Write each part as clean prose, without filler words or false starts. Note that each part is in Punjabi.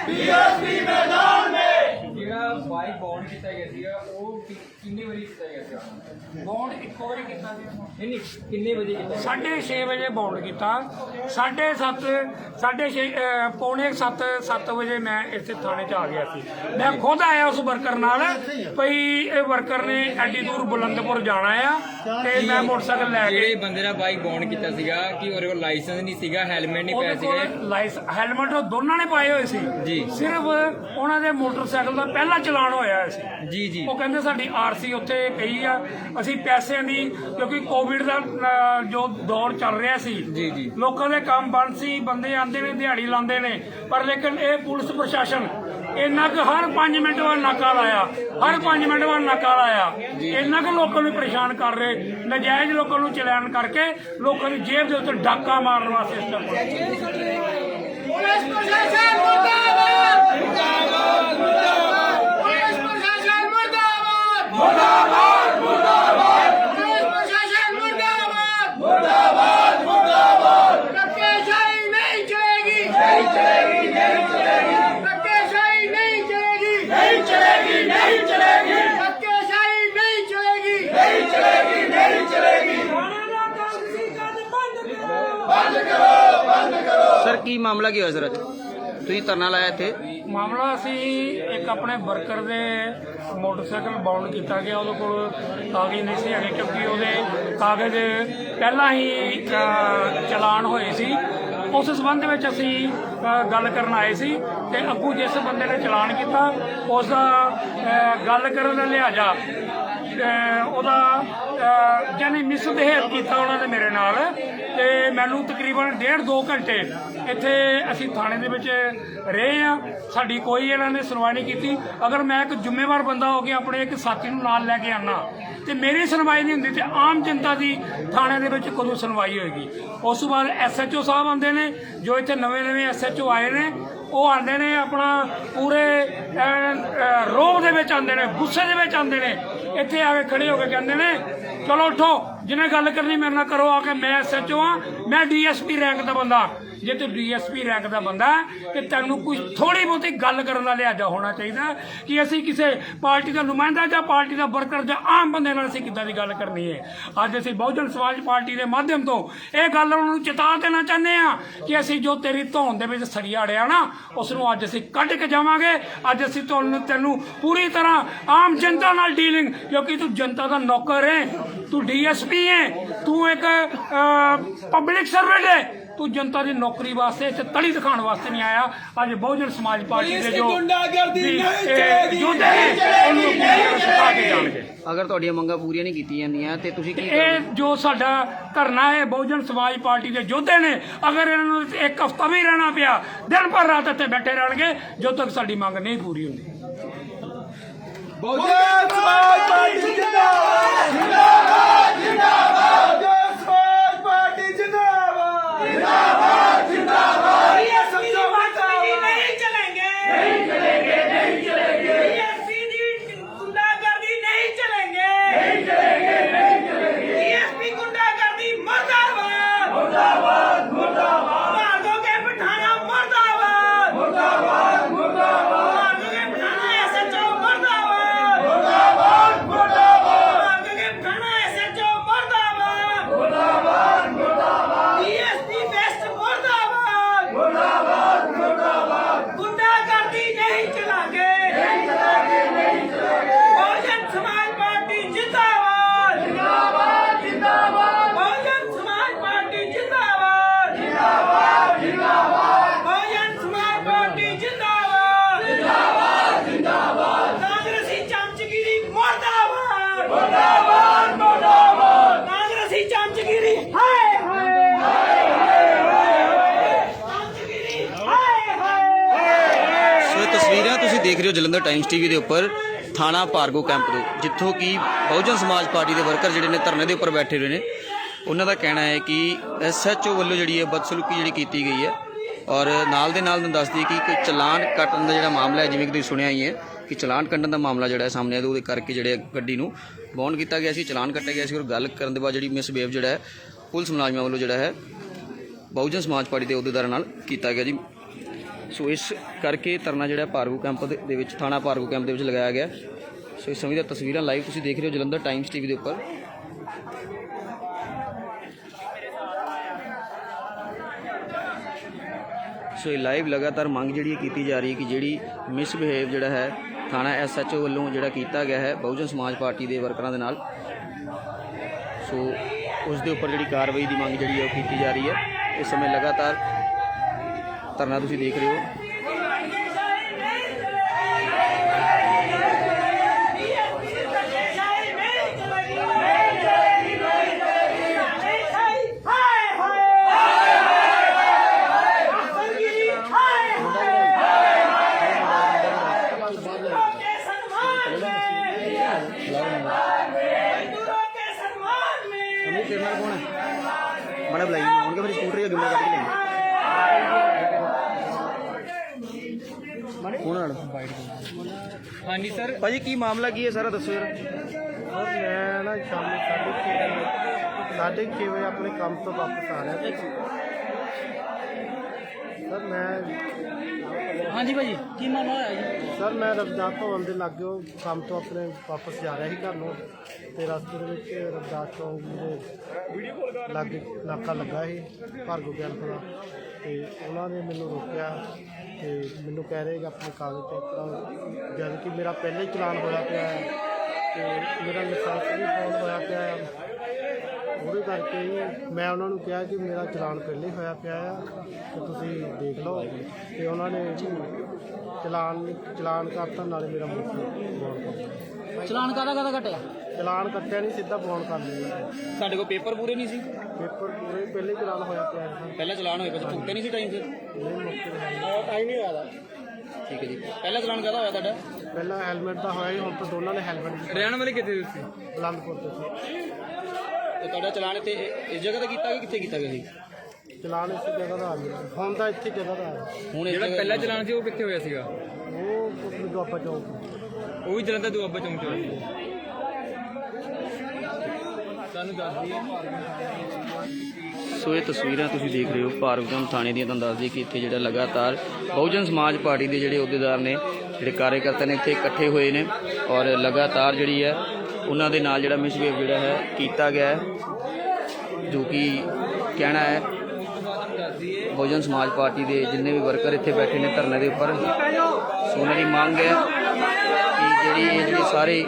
बीएसपी मैदान में ਜਿਹੜਾ ਬਾਈਕ ਬੌਂਡ ਕੀਤਾ ਗਿਆ ਸੀਗਾ ਉਹ ਕਿੰਨੇ ਵਜੇ ਕੀਤਾ ਗਿਆ ਸੀ? ਬੌਂਡ ਇੱਕੋ ਵਾਰੀ ਕੀਤਾ ਸੀ ਨਹੀਂ ਨਹੀਂ, ਕਿੰਨੇ ਵਜੇ ਕੀਤਾ? 6:30 ਵਜੇ ਬੌਂਡ ਕੀਤਾ। 7:30 ਪੌਣੇ 7 ਵਜੇ ਮੈਂ ਇੱਥੇ ਥਾਣੇ 'ਚ ਆ ਗਿਆ ਸੀ। ਮੈਂ ਖੁਦ ਆਇਆ ਉਸ ਵਰਕਰ ਨਾਲ ਭਈ ਇਹ ਵਰਕਰ ਨੇ ਐਡੀ ਦੂਰ ਬੁਲੰਦਪੁਰ ਜਾਣਾ ਆ ਤੇ ਮੈਂ ਮੋਟਰਸਾਈਕਲ ਲੈ ਕੇ। ਜਿਹੜੇ ਬੰਦੇ ਦਾ ਬਾਈਕ ਬੌਂਡ ਕੀਤਾ ਸੀਗਾ ਕਿ ਉਹਦੇ ਕੋਲ ਲਾਇਸੈਂਸ ਨਹੀਂ ਸੀਗਾ, ਹੈਲਮਟ ਨਹੀਂ ਪਾਇਆ ਸੀਗਾ? ਹੈਲਮਟ ਦੋਨਾਂ ਨੇ ਪਾਏ ਹੋਏ ਸੀ ਜੀ। ਸਿਰਫ ਉਹਨਾਂ ਦੇ ਮੋਟਰਸਾਈਕਲ ਦਾ ਪਹਿਲਾ ਚਲਾਨ ਹੋਇਆ ਸੀ ਜੀ ਜੀ। ਉਹ ਕਹਿੰਦੇ ਸਾਡੀ ਆਰਸੀ ਉੱਥੇ ਗਈ ਆ, ਅਸੀਂ ਪੈਸਿਆਂ ਦੀ ਕਿਉਂਕਿ ਕੋਵਿਡ ਦਾ ਜੋ ਦੌਰ ਚੱਲ ਰਿਹਾ ਸੀ ਜੀ ਜੀ, ਲੋਕਾਂ ਦੇ ਕੰਮ ਬੰਦ ਸੀ, ਬੰਦੇ ਆਉਂਦੇ ਨੇ ਦਿਹਾੜੀ ਲਾਉਂਦੇ ਨੇ, ਪਰ ਲੇਕਿਨ ਇਹ ਪੁਲਿਸ ਪ੍ਰਸ਼ਾਸਨ ਇੰਨਾ ਕੁ ਹਰ 5 ਮਿੰਟ ਬਾਅਦ ਨਾਕਾ ਲਾਇਆ, ਹਰ 5 ਮਿੰਟ ਬਾਅਦ ਨਾਕਾ ਲਾਇਆ, ਇੰਨਾ ਕੁ ਲੋਕਾਂ ਨੂੰ ਪਰੇਸ਼ਾਨ ਕਰ ਰਹੇ, ਨਜਾਇਜ਼ ਲੋਕਾਂ ਨੂੰ ਚਲਾਨ ਕਰਕੇ ਲੋਕਾਂ ਦੀ ਜੇਬ ਦੇ ਉੱਤੇ ਡਾਕਾ ਮਾਰਨ ਵਾਸਤੇ पुलिस प्रशासन मुर्दाबाद मुर्दाबाद मुर्दाबाद पुलिस प्रशासन मुर्दाबाद मुर्दाबाद मुर्दाबाद पुलिस प्रशासन मुर्दाबाद मुर्दाबाद मुर्दाबाद धक्केशाही नहीं चलेगी नहीं चलेगी नहीं चलेगी धक्केशाही नहीं चलेगी नहीं चलेगी नहीं चलेगी धक्केशाही नहीं चलेगी नहीं चलेगी नहीं चलेगी बंद करो बंद करो। सर की मामला की होया सर अज तुसीं धरना लाया इत्थे? ਮਾਮਲਾ ਅਸੀਂ ਇੱਕ ਆਪਣੇ ਵਰਕਰ ਦੇ ਮੋਟਰਸਾਈਕਲ ਬਾਉਂਡ ਕੀਤਾ ਗਿਆ, ਉਹਦੇ ਕੋਲ ਕਾਗਜ਼ ਨਹੀਂ ਸੀ ਹੈਗੇ ਕਿਉਂਕਿ ਉਹਦੇ ਕਾਗਜ਼ ਪਹਿਲਾਂ ਹੀ ਚਲਾਨ ਹੋਏ ਸੀ। ਉਸ ਸੰਬੰਧ ਵਿੱਚ ਅਸੀਂ ਗੱਲ ਕਰਨ ਆਏ ਸੀ ਤੇ ਅੱਗੂ ਜਿਸ ਬੰਦੇ ਨੇ ਚਲਾਨ ਕੀਤਾ ਉਸ ਦਾ ਗੱਲ ਕਰਨ ਦਾ ਲਿਹਾਜ਼ਾ ਉਹਦਾ ਜਾਨੀ ਮਿਸਬਿਹੇਵ ਕੀਤਾ ਉਹਨਾਂ ਨੇ ਮੇਰੇ ਨਾਲ ਤੇ ਮੈਨੂੰ ਤਕਰੀਬਨ 1.5-2 ਘੰਟੇ ਇੱਥੇ ਅਸੀਂ ਥਾਣੇ ਦੇ ਵਿੱਚ ਰਹੇ ਆ, ਸਾਡੀ ਕੋਈ ਇਹਨਾਂ ਨੇ ਸੁਣਵਾਈ ਨਹੀਂ ਕੀਤੀ। ਅਗਰ ਮੈਂ ਇੱਕ ਜ਼ਿੰਮੇਵਾਰ ਬੰਦਾ ਹੋ ਕੇ ਆਪਣੇ ਇੱਕ ਸਾਥੀ ਨੂੰ ਨਾਲ ਲੈ ਕੇ ਆਉਣਾ ਤੇ ਮੇਰੀ ਸੁਣਵਾਈ ਨਹੀਂ ਹੁੰਦੀ ਤੇ ਆਮ ਜਨਤਾ ਦੀ ਥਾਣੇ ਦੇ ਵਿੱਚ ਕਦੋਂ ਸੁਣਵਾਈ ਹੋਏਗੀ? ਉਸ ਤੋਂ ਬਾਅਦ ਐਸਐਚਓ ਸਾਹਿਬ ਆਉਂਦੇ ਨੇ, ਜੋ ਇੱਥੇ ਨਵੇਂ ਐਸਐਚਓ ਆਏ ਨੇ, ਉਹ ਆਉਂਦੇ ਨੇ ਆਪਣਾ ਪੂਰੇ ਰੋਹ ਦੇ ਵਿੱਚ ਆਉਂਦੇ ਨੇ, ਗੁੱਸੇ ਦੇ ਵਿੱਚ ਆਉਂਦੇ ਨੇ, ਇੱਥੇ ਆ ਕੇ ਖੜੇ ਹੋ ਕੇ ਕਹਿੰਦੇ ਨੇ ਚਲੋ ਉੱਠੋ, ਜਿਹਨੇ ਗੱਲ ਕਰਨੀ ਮੇਰੇ ਨਾਲ ਕਰੋ ਆ ਕੇ, ਮੈਂ ਐਸਐਚਓ ਆ, ਮੈਂ ਡੀਐਸਪੀ ਰੈਂਕ ਦਾ ਬੰਦਾ। ਜੇ ਤੂੰ ਡੀਐਸਪੀ ਰੈਂਕ ਦਾ ਬੰਦਾ ਤੇ ਤੈਨੂੰ ਕੁਝ ਥੋੜੀ ਬਹੁਤੀ ਗੱਲ ਕਰਨ ਦਾ ਲਿਹਾਜ਼ਾ ਹੋਣਾ ਚਾਹੀਦਾ ਕਿ ਅਸੀਂ ਕਿਸੇ ਪਾਰਟੀ ਦਾ ਨੁਮਾਇੰਦਾ ਜਾਂ ਪਾਰਟੀ ਦਾ ਵਰਕਰ ਜਾਂ ਆਮ ਬੰਦੇ ਨਾਲ ਅਸੀਂ ਕਿੱਦਾਂ ਦੀ ਗੱਲ ਕਰਨੀ ਹੈ। ਅੱਜ ਅਸੀਂ ਬਹੁਜਨ ਸਮਾਜ ਪਾਰਟੀ ਦੇ ਮਾਧਿਅਮ ਤੋਂ ਇਹ ਗੱਲ ਉਹਨਾਂ ਨੂੰ ਚੇਤਾ ਦੇਣਾ ਚਾਹੁੰਦੇ ਹਾਂ ਕਿ ਅਸੀਂ ਜੋ ਤੇਰੀ ਧੌਣ ਦੇ ਵਿੱਚ ਸੜੀਆ ਅੜਿਆ ਨਾ ਉਸ ਨੂੰ ਅੱਜ ਅਸੀਂ ਕੱਢ ਕੇ ਜਾਵਾਂਗੇ। ਅੱਜ ਅਸੀਂ ਤੈਨੂੰ ਪੂਰੀ ਤਰ੍ਹਾਂ ਆਮ ਜਨਤਾ ਨਾਲ ਡੀਲਿੰਗ, ਕਿਉਂਕਿ ਤੂੰ ਜਨਤਾ ਦਾ ਨੌਕਰ ਹੈ, ਤੂੰ ਡੀਐਸਪੀ ਹੈ, ਤੂੰ ਇੱਕ ਪਬਲਿਕ ਸਰਵੈਂਟ ਹੈ, ਤੂੰ ਜਨਤਾ ਦੀ ਨੌਕਰੀ ਵਾਸਤੇ ਇੱਥੇ ਤਲੀ ਦਿਖਾਉਣ ਵਾਸਤੇ ਨਹੀਂ ਆਇਆ। ਅੱਜ ਬਹੁਜਨ ਸਮਾਜ ਪਾਰਟੀ ਦੇ ਜੋ ਯੋਧੇ ਉਹਨੂੰ ਸਿਖਾ ਕੇ ਜਾਣਗੇ। अगर तुहाडियां मंगां पूरियां नहीं कीतियां जांदियां ते तुसीं की ਇਹ ਜੋ ਸਾਡਾ ਧਰਨਾ ਹੈ ਬਹੁਜਨ ਸਮਾਜ ਪਾਰਟੀ ਦੇ ਯੋਧੇ ਨੇ, ਅਗਰ ਇਹਨਾਂ ਨੂੰ ਇੱਕ ਹਫ਼ਤਾ ਵੀ ਰਹਿਣਾ ਪਿਆ, ਦਿਨ ਭਰ ਰਾਤ ਇੱਥੇ ਬੈਠੇ ਰਹਿਣਗੇ ਜਦੋਂ ਤੱਕ ਸਾਡੀ ਮੰਗ ਨਹੀਂ ਪੂਰੀ ਹੁੰਦੀ। बहुजन समाज पार्टी जिंदाबाद जिंदाबाद जिंदाबाद बहुजन समाज पार्टी जिंदाबाद जिंदाबाद जिंदाबाद बीएसपी की बातचीत नहीं चलेंगे नहीं चलेंगे नहीं चलेंगे बीएसपी की गुंडागर्दी नहीं चलेंगे नहीं चलेंगे नहीं चलेंगे बीएसपी गुंडागर्दी मुर्दाबाद मुर्दाबाद मुर्दाबाद मार्गों के बिठाना मुर्दाबाद मुर्दाबाद मुर्दाबाद मार्गों के बिठाना एसएचओ मुर्दाबाद मुर्दाबाद मुर्दाबाद मार्गों के बिठाना एसएचओ मुर्दाबाद मुर्दाबाद मुर्दाबाद बीएसपी बेस्ट मुर्दाबाद मुर्दाबाद मुर्दाबाद गुंडागर्दी नहीं चलाएंगे नहीं चलाएंगे नहीं चलाएंगे बहुजन समाज पार्टी जिंदाबाद जिंदाबाद जिंदाबाद बहुजन समाज पार्टी जिंदाबाद जिंदाबाद जिंदाबाद बहुजन समाज पार्टी जिंदाबाद जिंदाबाद जिंदाबाद कांग्रेसी चमचगिरी मुर्दाबाद मुर्दाबाद मुर्दाबाद कांग्रेसी चमचगिरी हाय हाय चमचगिरी हाय हाय सो ये तस्वीरें तुसीं देख रहे हो जलंधर टाइम्स टीवी के उपर थाना भार्गो कैंप तो जिथों की बहुजन समाज पार्टी के वर्कर जिहड़े ने धरने के उपर बैठे हुए हैं। उन्हों का कहना है कि SHO वालों जी बदसलूकी जी की गई है और नाल दे नाल दस दी कि कोई चलान कट्टन का जो मामला है, जिवें कि तुसीं सुनिया ही है कि चलान कट्टन का मामला जो सामने आया, करके जो गड्डी नूं बॉन्ड किया गया, चलान कट्टिया गया और गल करने के बाद जी मिसबिहेव जो है पुलिस मुलाजमान वालों जो है बहुजन समाज पार्टी के अहुदेदारां नाल कीता गया जी। ਸੋ ਇਸ ਕਰਕੇ ਧਰਨਾ ਜਿਹੜਾ ਭਾਰਗੂ ਕੈਂਪ ਦੇ ਵਿੱਚ ਥਾਣਾ ਭਾਰਗੂ ਕੈਂਪ ਦੇ ਵਿੱਚ ਲਗਾਇਆ ਗਿਆ। ਸੋ ਇਸ ਸਮੇਂ ਦੀਆਂ ਤਸਵੀਰਾਂ ਲਾਈਵ ਤੁਸੀਂ ਦੇਖ ਰਹੇ ਹੋ ਜਲੰਧਰ ਟਾਈਮਸ ਟੀਵੀ ਦੇ ਉੱਪਰ। ਸੋ ਇਹ ਲਾਈਵ ਲਗਾਤਾਰ ਮੰਗ ਜਿਹੜੀ ਕੀਤੀ ਜਾ ਰਹੀ ਹੈ ਕਿ ਜਿਹੜੀ ਮਿਸਬਿਹੇਵ ਜਿਹੜਾ ਹੈ ਥਾਣਾ SHO ਵੱਲੋਂ ਜਿਹੜਾ ਕੀਤਾ ਗਿਆ ਹੈ ਬਹੁਜਨ ਸਮਾਜ ਪਾਰਟੀ ਦੇ ਵਰਕਰਾਂ ਦੇ ਨਾਲ, ਸੋ ਉਸ ਦੇ ਉੱਪਰ ਜਿਹੜੀ ਕਾਰਵਾਈ ਦੀ ਮੰਗ ਜਿਹੜੀ ਹੈ ਉਹ ਕੀਤੀ ਜਾ ਰਹੀ ਹੈ। ਇਸ ਸਮੇਂ ਲਗਾਤਾਰ ਧਰਨਾ ਤੁਸੀਂ ਦੇਖ ਰਹੇ ਹੋ। बड़ा बुलाइए उनके फिर स्कूटर या गिम्बल काट के कौन हाँ जी सर, भाजी की मामला की है सारा दसो यार। और मैं ना शाम 6:30 वजे अपने काम तो वापस आ रहा था सर। मैं हाँ जी भाजी की मामला है? सर मैं रविदास भवन के लागे काम तो अपने वापस जा रहा ਸੀ घर ਨੂੰ ਤੇ ਰਸਤੇ ਦੇ ਵਿੱਚ ਰविदास ਚੌਂਕ ਦੇ ਲਾਗੇ ਨਾਕਾ ਲੱਗਾ ਸੀ ਭਾਰਗੂ ਕੈਂਪ ਦਾ ਤੇ ਉਹਨਾਂ ਨੇ ਮੈਨੂੰ ਰੋਕਿਆ ਤੇ ਮੈਨੂੰ ਕਹਿ ਰਹੇ ਕਿ ਆਪਣੇ ਕਾਗਜ਼ ਚੈੱਕ ਕਰਾਓ, ਜਦ ਕਿ ਮੇਰਾ ਪਹਿਲੇ ਹੀ ਚਲਾਨ ਹੋਇਆ ਪਿਆ ਹੈ ਤੇ ਮੇਰਾ ਲਾਇਸੈਂਸ ਵੀ ਫੋਨ ਹੋਇਆ ਪਿਆ ਹੈ। ਉਹਦੇ ਕਰਕੇ ਹੀ ਮੈਂ ਉਹਨਾਂ ਨੂੰ ਕਿਹਾ ਕਿ ਮੇਰਾ ਚਲਾਨ ਪਹਿਲੇ ਹੀ ਹੋਇਆ ਪਿਆ ਆ ਤੇ ਤੁਸੀਂ ਦੇਖ ਲਓ ਤੇ ਉਹਨਾਂ ਨੇ ਚਲਾਨ ਕਰਤਾ, ਨਾਲੇ ਮੇਰਾ ਮੋਟਰ ਬੌਂਡ ਕਰ ਚਲਾਨ ਕਾਹਦਾ ਕੱਟਿਆ? ਚਲਾਨ ਕੱਟਿਆ ਨਹੀਂ, ਸਿੱਧਾ ਬੌਂਡ ਕਰ ਲਿਆ। ਸਾਡੇ ਕੋਲ ਪੇਪਰ ਪੂਰੇ ਨਹੀਂ ਸੀ? ਪੇਪਰ ਪੂਰੇ ਪਹਿਲੇ ਹੀ ਚਲਾਨ ਹੋਇਆ ਪਿਆ ਹੈ। ਪਹਿਲਾਂ ਚਲਾਨ ਹੋਇਆ ਪਿਆ, ਭੁਗਤੇ ਨਹੀਂ ਸੀ ਟਾਈਮ ਸਿਰ? ਨਹੀਂ ਮੌਕੇ ਤੇ ਹੈ ਟਾਈਮ ਨਹੀਂ ਹੋਇਆ। ਠੀਕ ਹੈ ਜੀ। ਪਹਿਲਾ ਚਲਾਨ ਕਾਹਦਾ ਹੋਇਆ ਤੁਹਾਡਾ? ਪਹਿਲਾਂ ਹੈਲਮਟ ਦਾ ਹੋਇਆ ਜੀ, ਹੁਣ ਤਾਂ ਦੋਨਾਂ ਨੇ ਹੈਲਮਟ ਰਹਿਣ ਵਾਲੇ ਕਿੱਥੇ ਤੁਸੀਂ? ਬਲੰਦਪੁਰ ਤੋਂ ਸੀ। ਤੇ ਤੁਹਾਡਾ ਚਲਾਨ ਇੱਥੇ ਇਸ ਜਗ੍ਹਾ ਤੇ ਕੀਤਾ ਕਿ ਕਿੱਥੇ ਕੀਤਾ ਗਿਆ ਸੀ? ਚਲਾਨ ਇਸ ਜਗ੍ਹਾ ਦਾ ਆ ਗਿਆ, ਹੁਣ ਤਾਂ ਇੱਥੇ ਜਗ੍ਹਾ ਦਾ ਆ। ਹੁਣ ਜਿਹੜਾ ਪਹਿਲਾ ਚਲਾਨ ਸੀ ਉਹ ਕਿੱਥੇ ਹੋਇਆ ਸੀਗਾ? ਉਹ ਦੁਆਬਾ ਚੌਂਕ। ਉਹ ਵੀ ਜਲੰਧਰ ਦੁਆਬਾ ਚੌਂਕ ਚ ਹੋਇਆ ਸੀ। ਤੁਹਾਨੂੰ ਦੱਸ ਦਈਏ ਸੋ ਇਹ ਤਸਵੀਰਾਂ ਤੁਸੀਂ ਦੇਖ ਰਹੇ ਹੋ ਭਾਰਗੂ ਥਾਣੇ ਦੀਆਂ। ਤੁਹਾਨੂੰ ਦੱਸ ਦਈਏ ਕਿ ਇੱਥੇ ਜਿਹੜਾ ਲਗਾਤਾਰ ਬਹੁਜਨ ਸਮਾਜ ਪਾਰਟੀ ਦੇ ਜਿਹੜੇ ਅਹੁਦੇਦਾਰ ਨੇ, ਜਿਹੜੇ ਕਾਰਜਕਰਤਾ ਨੇ ਇੱਥੇ ਇਕੱਠੇ ਹੋਏ ਨੇ ਔਰ ਲਗਾਤਾਰ ਜਿਹੜੀ ਹੈ ਉਹਨਾਂ ਦੇ ਨਾਲ ਜਿਹੜਾ ਮਿਸਬਿਹੇਵ ਜਿਹੜਾ ਹੈ ਕੀਤਾ ਗਿਆ ਹੈ, ਜੋ ਕਿ ਕਹਿਣਾ ਹੈ ਬਹੁਜਨ ਸਮਾਜ ਪਾਰਟੀ ਦੇ ਜਿੰਨੇ ਵੀ ਵਰਕਰ ਇੱਥੇ ਬੈਠੇ ਨੇ ਧਰਨੇ ਦੇ ਉੱਪਰ, ਸੋ ਉਹਨਾਂ ਦੀ ਮੰਗ ਹੈ ਕਿ ਜਿਹੜੀ ਸਾਰੇ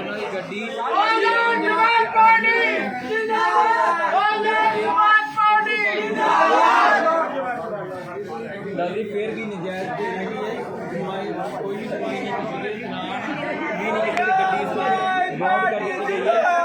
ਦਾਦੀ ਫੇਰ ਵੀ ਨਜਾਇਜ਼ ਤੇ ਹੈਗੀ ਹੈ, ਕੋਈ ਵੀ ਸਮਾਈ ਨਹੀਂ ਕਿਸੇ ਦੇ ਖਿਲਾਫ ਵੀ ਨਹੀਂ ਕਿਸੇ ਦੀ ਗੱਡੀ ਇਸ ਬੌਂਡ ਕਰ ਦਿੱਤੀ ਗਈ ਹੈ।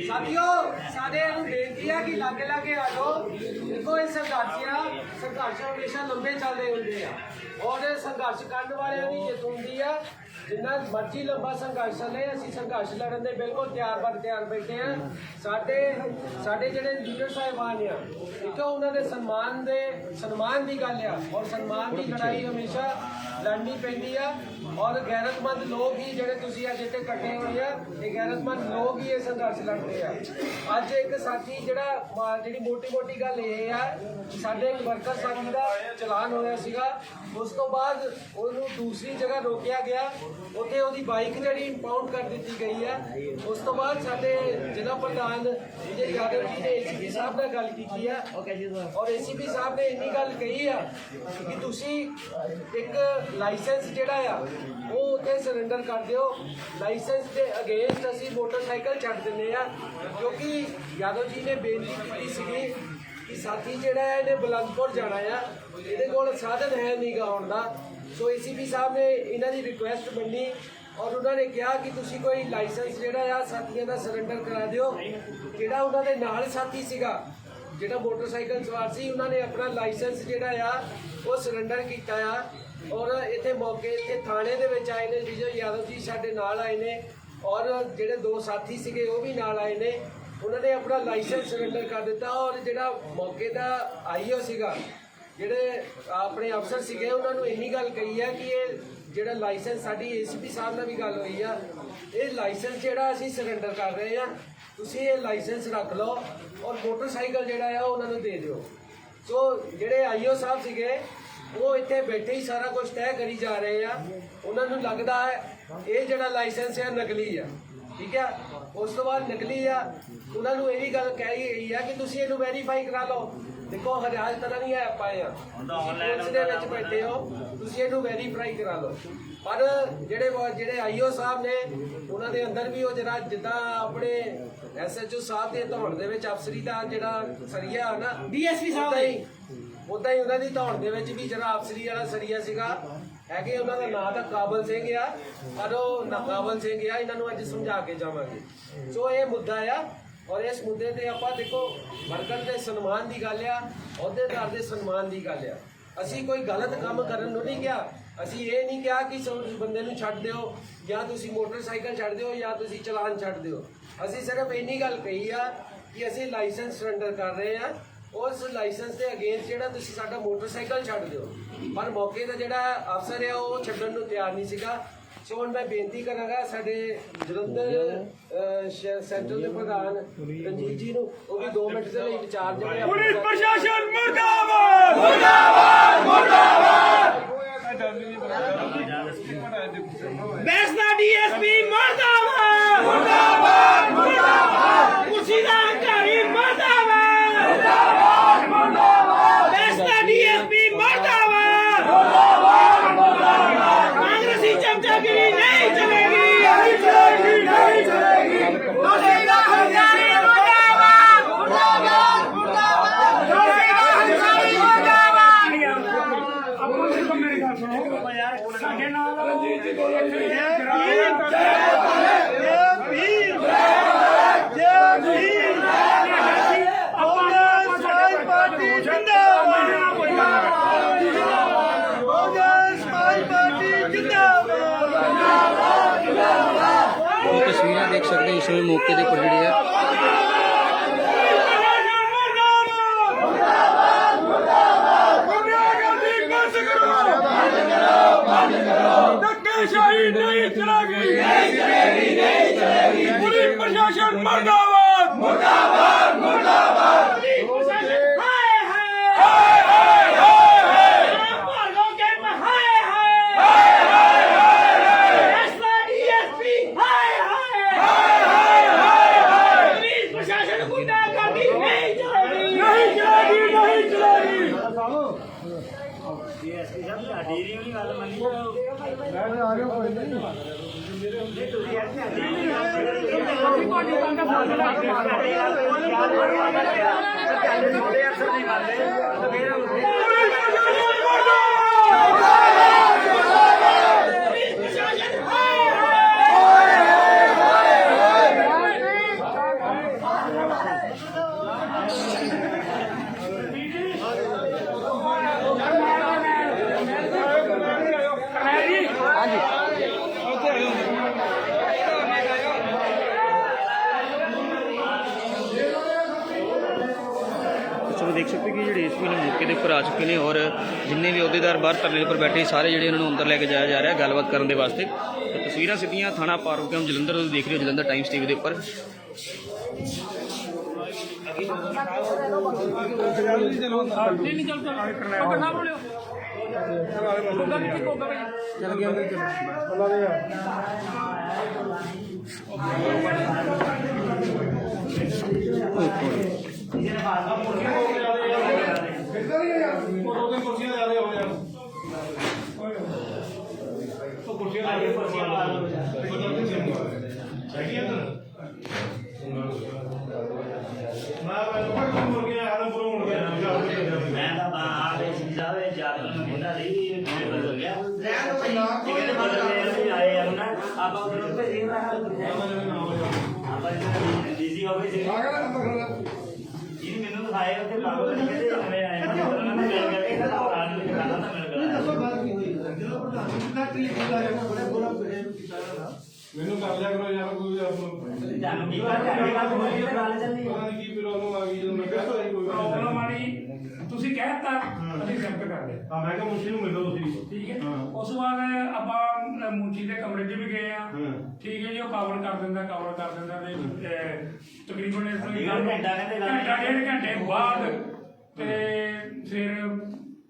ਸਾਥੀਓ ਸਾਡੇ ਨੂੰ ਬੇਨਤੀ ਹੈ ਕਿ ਲਾਗੇ ਲਾਗੇ ਆ ਜਾਓ। ਦੇਖੋ ਇਹ ਸੰਘਰਸ਼ ਹਮੇਸ਼ਾ ਲੰਬੇ ਚੱਲਦੇ ਹੁੰਦੇ ਆ ਔਰ ਸੰਘਰਸ਼ ਕਰਨ ਵਾਲਿਆਂ ਦੀ ਜਿੱਤ ਹੁੰਦੀ ਆ। ਜਿੰਨਾ ਮਰਜ਼ੀ ਲੰਬਾ ਸੰਘਰਸ਼ ਚੱਲੇ, ਅਸੀਂ ਸੰਘਰਸ਼ ਲੜਨ ਦੇ ਬਿਲਕੁਲ ਤਿਆਰ ਬੈਠੇ ਆ। ਸਾਡੇ ਜਿਹੜੇ ਲੀਡਰ ਸਾਹਿਬਾਨ ਆ, ਇੱਕ ਉਹਨਾਂ ਦੇ ਸਨਮਾਨ ਦੀ ਗੱਲ ਆ ਔਰ ਸਨਮਾਨ ਦੀ ਲੜਾਈ ਹਮੇਸ਼ਾ ਲੜਨੀ ਪੈਂਦੀ ਆ। ਔਰ ਗੈਰਤਮੰਦ ਲੋਕ ਹੀ ਜਿਹੜੇ ਤੁਸੀਂ ਅੱਜ ਇੱਥੇ ਇਕੱਠੇ ਹੋਏ ਆ, ਇਹ ਗੈਰਤਮੰਦ ਲੋਕ ਹੀ ਇਹ ਸੰਘਰਸ਼ ਲੜਦੇ ਆ। ਅੱਜ ਇੱਕ ਸਾਥੀ ਜਿਹੜੀ ਮੋਟੀ ਗੱਲ ਇਹ ਆ, ਸਾਡੇ ਵਰਕਰ ਸਾਥੀ ਦਾ ਚਲਾਨ ਹੋਇਆ ਸੀਗਾ, ਉਸ ਤੋਂ ਬਾਅਦ ਉਹਨੂੰ ਦੂਸਰੀ ਜਗ੍ਹਾ ਰੋਕਿਆ ਗਿਆ, ਉੱਥੇ ਉਹਦੀ ਬਾਈਕ ਜਿਹੜੀ ਇੰਪਾਊਂਡ ਕਰ ਦਿੱਤੀ ਗਈ ਆ। ਉਸ ਤੋਂ ਬਾਅਦ ਸਾਡੇ ਜ਼ਿਲ੍ਹਾ ਪ੍ਰਧਾਨ ਵਿਜੇ ਯਾਦਵ ਜੀ ਨੇ ACP ਸਾਹਿਬ ਨਾਲ ਗੱਲ ਕੀਤੀ ਆ ਔਰ ACP ਸਾਹਿਬ ਨੇ ਇੰਨੀ ਗੱਲ ਕਹੀ ਆ ਕਿ ਤੁਸੀਂ ਇੱਕ ਲਾਇਸੈਂਸ ਜਿਹੜਾ ਆ ਉਹ ਉੱਥੇ ਸਰੈਂਡਰ ਕਰ ਦਿਓ। ਲਾਇਸੈਂਸ ਦੇ ਅਗੇਂਸਟ ਅਸੀਂ ਮੋਟਰਸਾਈਕਲ ਛੱਡ ਦਿੰਦੇ ਆ, ਕਿਉਂਕਿ ਯਾਦਵ ਜੀ ਨੇ ਬੇਨਤੀ ਕੀਤੀ ਸੀਗੀ ਕਿ ਸਾਥੀ ਜਿਹੜਾ ਹੈ ਇਹਨੇ ਬਲੰਦਪੁਰ ਜਾਣਾ ਆ, ਇਹਦੇ ਕੋਲ ਸਾਧਨ ਹੈ ਨਹੀਂ ਗਾ ਆਉਣ ਦਾ। ਸੋ ACP ਸਾਹਿਬ ਨੇ ਇਹਨਾਂ ਦੀ ਰਿਕੁਐਸਟ ਮੰਨੀ ਔਰ ਉਹਨਾਂ ਨੇ ਕਿਹਾ ਕਿ ਤੁਸੀਂ ਕੋਈ ਲਾਇਸੈਂਸ ਜਿਹੜਾ ਆ ਸਾਥੀਆਂ ਦਾ ਸਰੈਂਡਰ ਕਰਾ ਦਿਓ। ਜਿਹੜਾ ਉਹਨਾਂ ਦੇ ਨਾਲ ਸਾਥੀ ਸੀਗਾ, ਜਿਹੜਾ ਮੋਟਰਸਾਈਕਲ ਸਵਾਰ ਸੀ, ਉਹਨਾਂ ਨੇ ਆਪਣਾ ਲਾਇਸੈਂਸ ਜਿਹੜਾ ਆ ਉਹ ਸਰੈਂਡਰ ਕੀਤਾ ਆ ਔਰ ਇੱਥੇ ਥਾਣੇ ਦੇ ਵਿੱਚ ਆਏ ਨੇ। ਵਿਜੇ ਯਾਦਵ ਜੀ ਸਾਡੇ ਨਾਲ ਆਏ ਨੇ ਔਰ ਜਿਹੜੇ ਦੋ ਸਾਥੀ ਸੀਗੇ ਉਹ ਵੀ ਨਾਲ ਆਏ ਨੇ। ਉਹਨਾਂ ਨੇ ਆਪਣਾ ਲਾਇਸੈਂਸ ਸਰੈਂਡਰ ਕਰ ਦਿੱਤਾ ਔਰ ਜਿਹੜਾ ਮੌਕੇ ਦਾ IO ਸੀਗਾ ਜਿਹੜੇ ਆਪਣੇ ਅਫਸਰ ਸੀਗੇ ਉਹਨਾਂ ਨੂੰ ਇੰਨੀ ਗੱਲ ਕਹੀ ਹੈ ਕਿ ਇਹ ਜਿਹੜਾ ਲਾਇਸੈਂਸ, ਸਾਡੀ ਏਸੀਪੀ ਸਾਹਿਬ ਨਾਲ ਵੀ ਗੱਲ ਹੋਈ ਆ, ਇਹ ਲਾਇਸੈਂਸ ਜਿਹੜਾ ਅਸੀਂ ਸਰੈਂਡਰ ਕਰ ਰਹੇ ਆ, ਤੁਸੀਂ ਇਹ ਲਾਇਸੈਂਸ ਰੱਖ ਲਓ ਔਰ ਮੋਟਰਸਾਈਕਲ ਜਿਹੜਾ ਆ ਉਹਨਾਂ ਨੂੰ ਦੇ ਦਿਓ। ਸੋ ਜਿਹੜੇ ਆਈਓ ਸਾਹਿਬ ਸੀਗੇ ਉਹ ਇੱਥੇ ਬੈਠੇ ਹੀ ਸਾਰਾ ਕੁਝ ਤੈਅ ਕਰੀ ਜਾ ਰਹੇ ਆ। ਉਹਨਾਂ ਨੂੰ ਲੱਗਦਾ ਹੈ ਇਹ ਜਿਹੜਾ ਲਾਇਸੈਂਸ ਹੈ ਨਕਲੀ ਆ, ਠੀਕ ਆ। ਉਸ ਤੋਂ ਬਾਅਦ ਨਕਲੀ ਆ, ਉਹਨਾਂ ਨੂੰ ਇਹ ਵੀ ਗੱਲ ਕਹੀ ਗਈ ਆ ਕਿ ਤੁਸੀਂ ਇਹਨੂੰ ਵੈਰੀਫਾਈ ਕਰਾ ਲਓ। ਦੇਖੋ ਹਰਿਆਜ ਤਰ੍ਹਾਂ ਨਹੀਂ ਹੈ ਪਾਏ ਆ, ਪੁਲਿਸ ਦੇ ਵਿੱਚ ਬੈਠੇ ਹੋ, ਤੁਸੀਂ ਇਹਨੂੰ ਵੈਰੀਫਾਈ ਕਰਾ ਲਓ। ਪਰ ਜਿਹੜੇ ਆਈਓ ਸਾਹਿਬ ਨੇ ਉਹਨਾਂ ਦੇ ਅੰਦਰ ਵੀ ਉਹ ਜਿਹੜਾ ਜਿੱਦਾਂ ਆਪਣੇ ਐਸਐਚਓ ਸਾਹਿਬ ਦੇ ਧੌਣ ਦੇ ਵਿੱਚ ਅਫਸਰੀ ਦਾ ਜਿਹੜਾ ਸਰੀਆ ਨਾ, ਡੀਐਸਪੀ ਸਾਹਿਬ ਉਦਾਂ ਹੀ ਉਹਨਾਂ ਦੀ ਧੌਣ ਦੇ ਵਿੱਚ ਵੀ ਜਿਹੜਾ ਅਫਸਰੀ ਵਾਲਾ ਸਰੀਆ ਸੀਗਾ ਹੈਗੇ। ਉਹਨਾਂ ਦਾ ਨਾਂ ਤਾਂ ਕਾਬਲ ਸਿੰਘ ਆ, ਪਰ ਉਹ ਨਾਕਾਬਲ ਸਿੰਘ ਆ। ਇਹਨਾਂ ਨੂੰ ਅੱਜ ਸਮਝਾ ਕੇ ਜਾਵਾਂਗੇ। ਸੋ ਇਹ ਮੁੱਦਾ ਆ ਔਰ ਇਸ ਮੁੱਦੇ ਤੇ ਆਪਾਂ ਦੇਖੋ ਵਰਕਰ ਦੇ ਸਨਮਾਨ ਦੀ ਗੱਲ ਆ, ਅਹੁਦੇਦਾਰ ਦੇ ਸਨਮਾਨ ਦੀ ਗੱਲ ਆ। ਅਸੀਂ ਕੋਈ ਗਲਤ ਕੰਮ ਕਰਨ ਨੂੰ ਨਹੀਂ ਕਿਹਾ। ਅਸੀਂ ਇਹ ਨਹੀਂ ਕਿਹਾ ਕਿ ਬੰਦੇ ਨੂੰ ਛੱਡ ਦਿਓ ਜਾਂ ਤੁਸੀਂ ਮੋਟਰਸਾਈਕਲ ਛੱਡ ਦਿਓ ਜਾਂ ਤੁਸੀਂ ਚਲਾਨ ਛੱਡ ਦਿਓ। ਅਸੀਂ ਸਿਰਫ ਇੰਨੀ ਗੱਲ ਕਹੀ ਆ ਕਿ ਅਸੀਂ ਲਾਇਸੈਂਸ ਸਰੈਂਡਰ ਕਰ ਰਹੇ ਆ। ਉਸ ਲਾਇਸੈਂਸ ਦੇ ਅਗੇਂਸਟ ਜਿਹੜਾ ਤੁਸੀਂ ਸਾਡਾ ਮੋਟਰਸਾਈਕਲ ਛੱਡ ਦਿਓ। ਪਰ ਮੌਕੇ ਦਾ ਜਿਹੜਾ ਅਫਸਰ ਹੈ ਉਹ ਛੱਡਣ ਨੂੰ ਤਿਆਰ ਨਹੀਂ ਸੀਗਾ। ਸੋ ਹੁਣ ਮੈਂ ਬੇਨਤੀ ਕਰਾਂਗਾ ਸਾਡੇ ਜਲੰਧਰ ਸੈਂਟਰ ਦੇ ਪ੍ਰਧਾਨ ਰਣਜੀਤ ਜੀ ਨੂੰ, ਉਹ ਵੀ 2 ਮਿੰਟ ਦੇ ਲਈ ਵਿਚਾਰ ਜਿਹੜੇ ਪੁਲਿਸ ਪ੍ਰਸ਼ਾਸਨ ਮੁਰਦਾਬਾਦ ਮੁਰਦਾਬਾਦ ਮੁਰਦਾਬਾਦ। ਬੈਸਦਾ ਡੀਐਸਪੀ ਮਰਦਾਬਾਦ ਮੁਰਦਾਬਾਦ ਮੁਰਦਾਬਾਦ। ਕੁਰਸੀ ਦਾ ਹੰਕਾਰੀ ਮਰਦਾਬਾਦ ਮੁਰਦਾਬਾਦ ਮੁਰਦਾਬਾਦ। ਬੈਸਦਾ ਡੀਐਸਪੀ ਮਰਦਾਬਾਦ ਕਾਂਗਰਸੀ ਚਮਚਾਗਿਰੀ ਨਹੀਂ ਚਲੇਗੀ ਨਹੀਂ ਚਲੇਗੀ ਨਹੀਂ ਚਲੇਗੀ। ਦੋਸ਼ੀ ਦਾ ਹੰਕਾਰੀ ਮੁਰਦਾਬਾਦ ਮੁਰਦਾਬਾਦ ਮੁਰਦਾਬਾਦ। ਦੋਸ਼ੀ ਦਾ ਹੰਕਾਰੀ ਮੁਰਦਾਬਾਦ। ਆਪੋ ਸਿਰਫ ਮੇਰੀ ਗੱਲ ਸੁਣੋ, ਸਾਡੇ ਨਾਲ ਰਣਜੀਤ ਜੀ ਤਸਵੀਰਾਂ ਦੇਖ ਸਕਦੇ ਹੋ ਇਸ ਵੇਲੇ ਮੌਕੇ ਦੇ ਉੱਪਰ ਜਿਹੜੀ ਹੈ ਧੱਕੇਸ਼ਾਹੀ ਨਹੀਂ ਚਲੇਗੀ ਨਹੀਂ ਚਲੇਗੀ। ਪੁਲਿਸ ਪ੍ਰਸ਼ਾਸਨ ਮੁਰਦਾਬਾਦ ਮੁਰਦਾਬਾਦ ਮੁਰਦਾਬਾਦ। ਹਾਏ ਹਾਏ ਹਾਏ ਹਾਏ ਭਾਰਗੋ ਕੈਂਪ ਹਾਏ ਹਾਏ ਬੈਸਦਾ ਡੀਐਸਪੀ ਹਾਏ ਹਾਏ ਪੁਲਿਸ ਪ੍ਰਸ਼ਾਸਨ ਗੁੰਡਾਗਰਦੀ ਨਹੀਂ ਚਲੇਗੀ ਨਹੀਂ ਚਲੇਗੀ ਨਹੀਂ ਚਲੇਗੀ। ਤੁਸੀਂ ਦੇਖ ਸਕਦੇ ਹੋ ਕਿ ਜਿਹੜੇ ਏਸੀਪੀ ਨੇ ਮੌਕੇ ਦੇ ਉੱਪਰ ਆ ਚੁੱਕੇ ਨੇ ਔਰ ਜਿੰਨੇ ਵੀ ਅਹੁਦੇਦਾਰ ਬਾਹਰ ਧਰਨੇ ਦੇ ਉੱਪਰ ਬੈਠੇ ਸਾਰੇ ਜਿਹੜੇ ਉਹਨਾਂ ਨੂੰ ਅੰਦਰ ਲੈ ਕੇ ਜਾਇਆ ਜਾ ਰਿਹਾ ਗੱਲਬਾਤ ਕਰਨ ਦੇ ਵਾਸਤੇ। ਤੇ ਤਸਵੀਰਾਂ ਸਿੱਧੀਆਂ ਥਾਣਾ ਪਾਰੋ ਕੈਂਪ ਜਲੰਧਰ ਤੋਂ ਦੇਖ ਰਹੇ ਹੋ, ਜਲੰਧਰ ਟਾਈਮਸ ਟੀਵੀ ਦੇ ਉੱਪਰ। ਨਹੀਂ ਚੱਲ ਪਕੜ ਨਾ ਬੋਲਿਓ ਕੋਗਾ ਕਿੱਥੇ ਕੋਗਾ ਮੈਨੂੰ ਕਰ ਲਿਆ ਕਰੋ ਯਾਰ ਕੋਈ ਜਾਨ ਕੀ ਪ੍ਰੋਬਲਮ ਆ ਗਈ ਜਦੋਂ ਮੈਂ ਕਹਤਾ ਕੋਈ ਤੁਸੀਂ ਕਹਿਤਾ ਅਸੀਂ ਐਕਸੈਪਟ ਕਰ ਲਿਆ। ਆ ਮੈਂ ਕਿਹਾ ਮੁੰਸ਼ੀ ਨੂੰ ਮਿਲੋ ਤੁਸੀਂ। ਠੀਕ ਹੈ। ਹਾਂ। ਉਸ ਤੋਂ ਬਾਅਦ ਆਪਾਂ ਮੁੰਸ਼ੀ ਦੇ ਕਮਰੇ 'ਚ ਵੀ ਗਏ ਆ। ਹਾਂ। ਠੀਕ ਹੈ ਜੀ, ਉਹ ਕਵਰ ਕਰ ਦਿੰਦਾ ਤੇ ਤਕਰੀਬਨ ਇਸ ਨੂੰ ਘੰਟਾ ਡੇਢ ਘੰਟੇ ਬਾਅਦ ਤੇ ਫਿਰ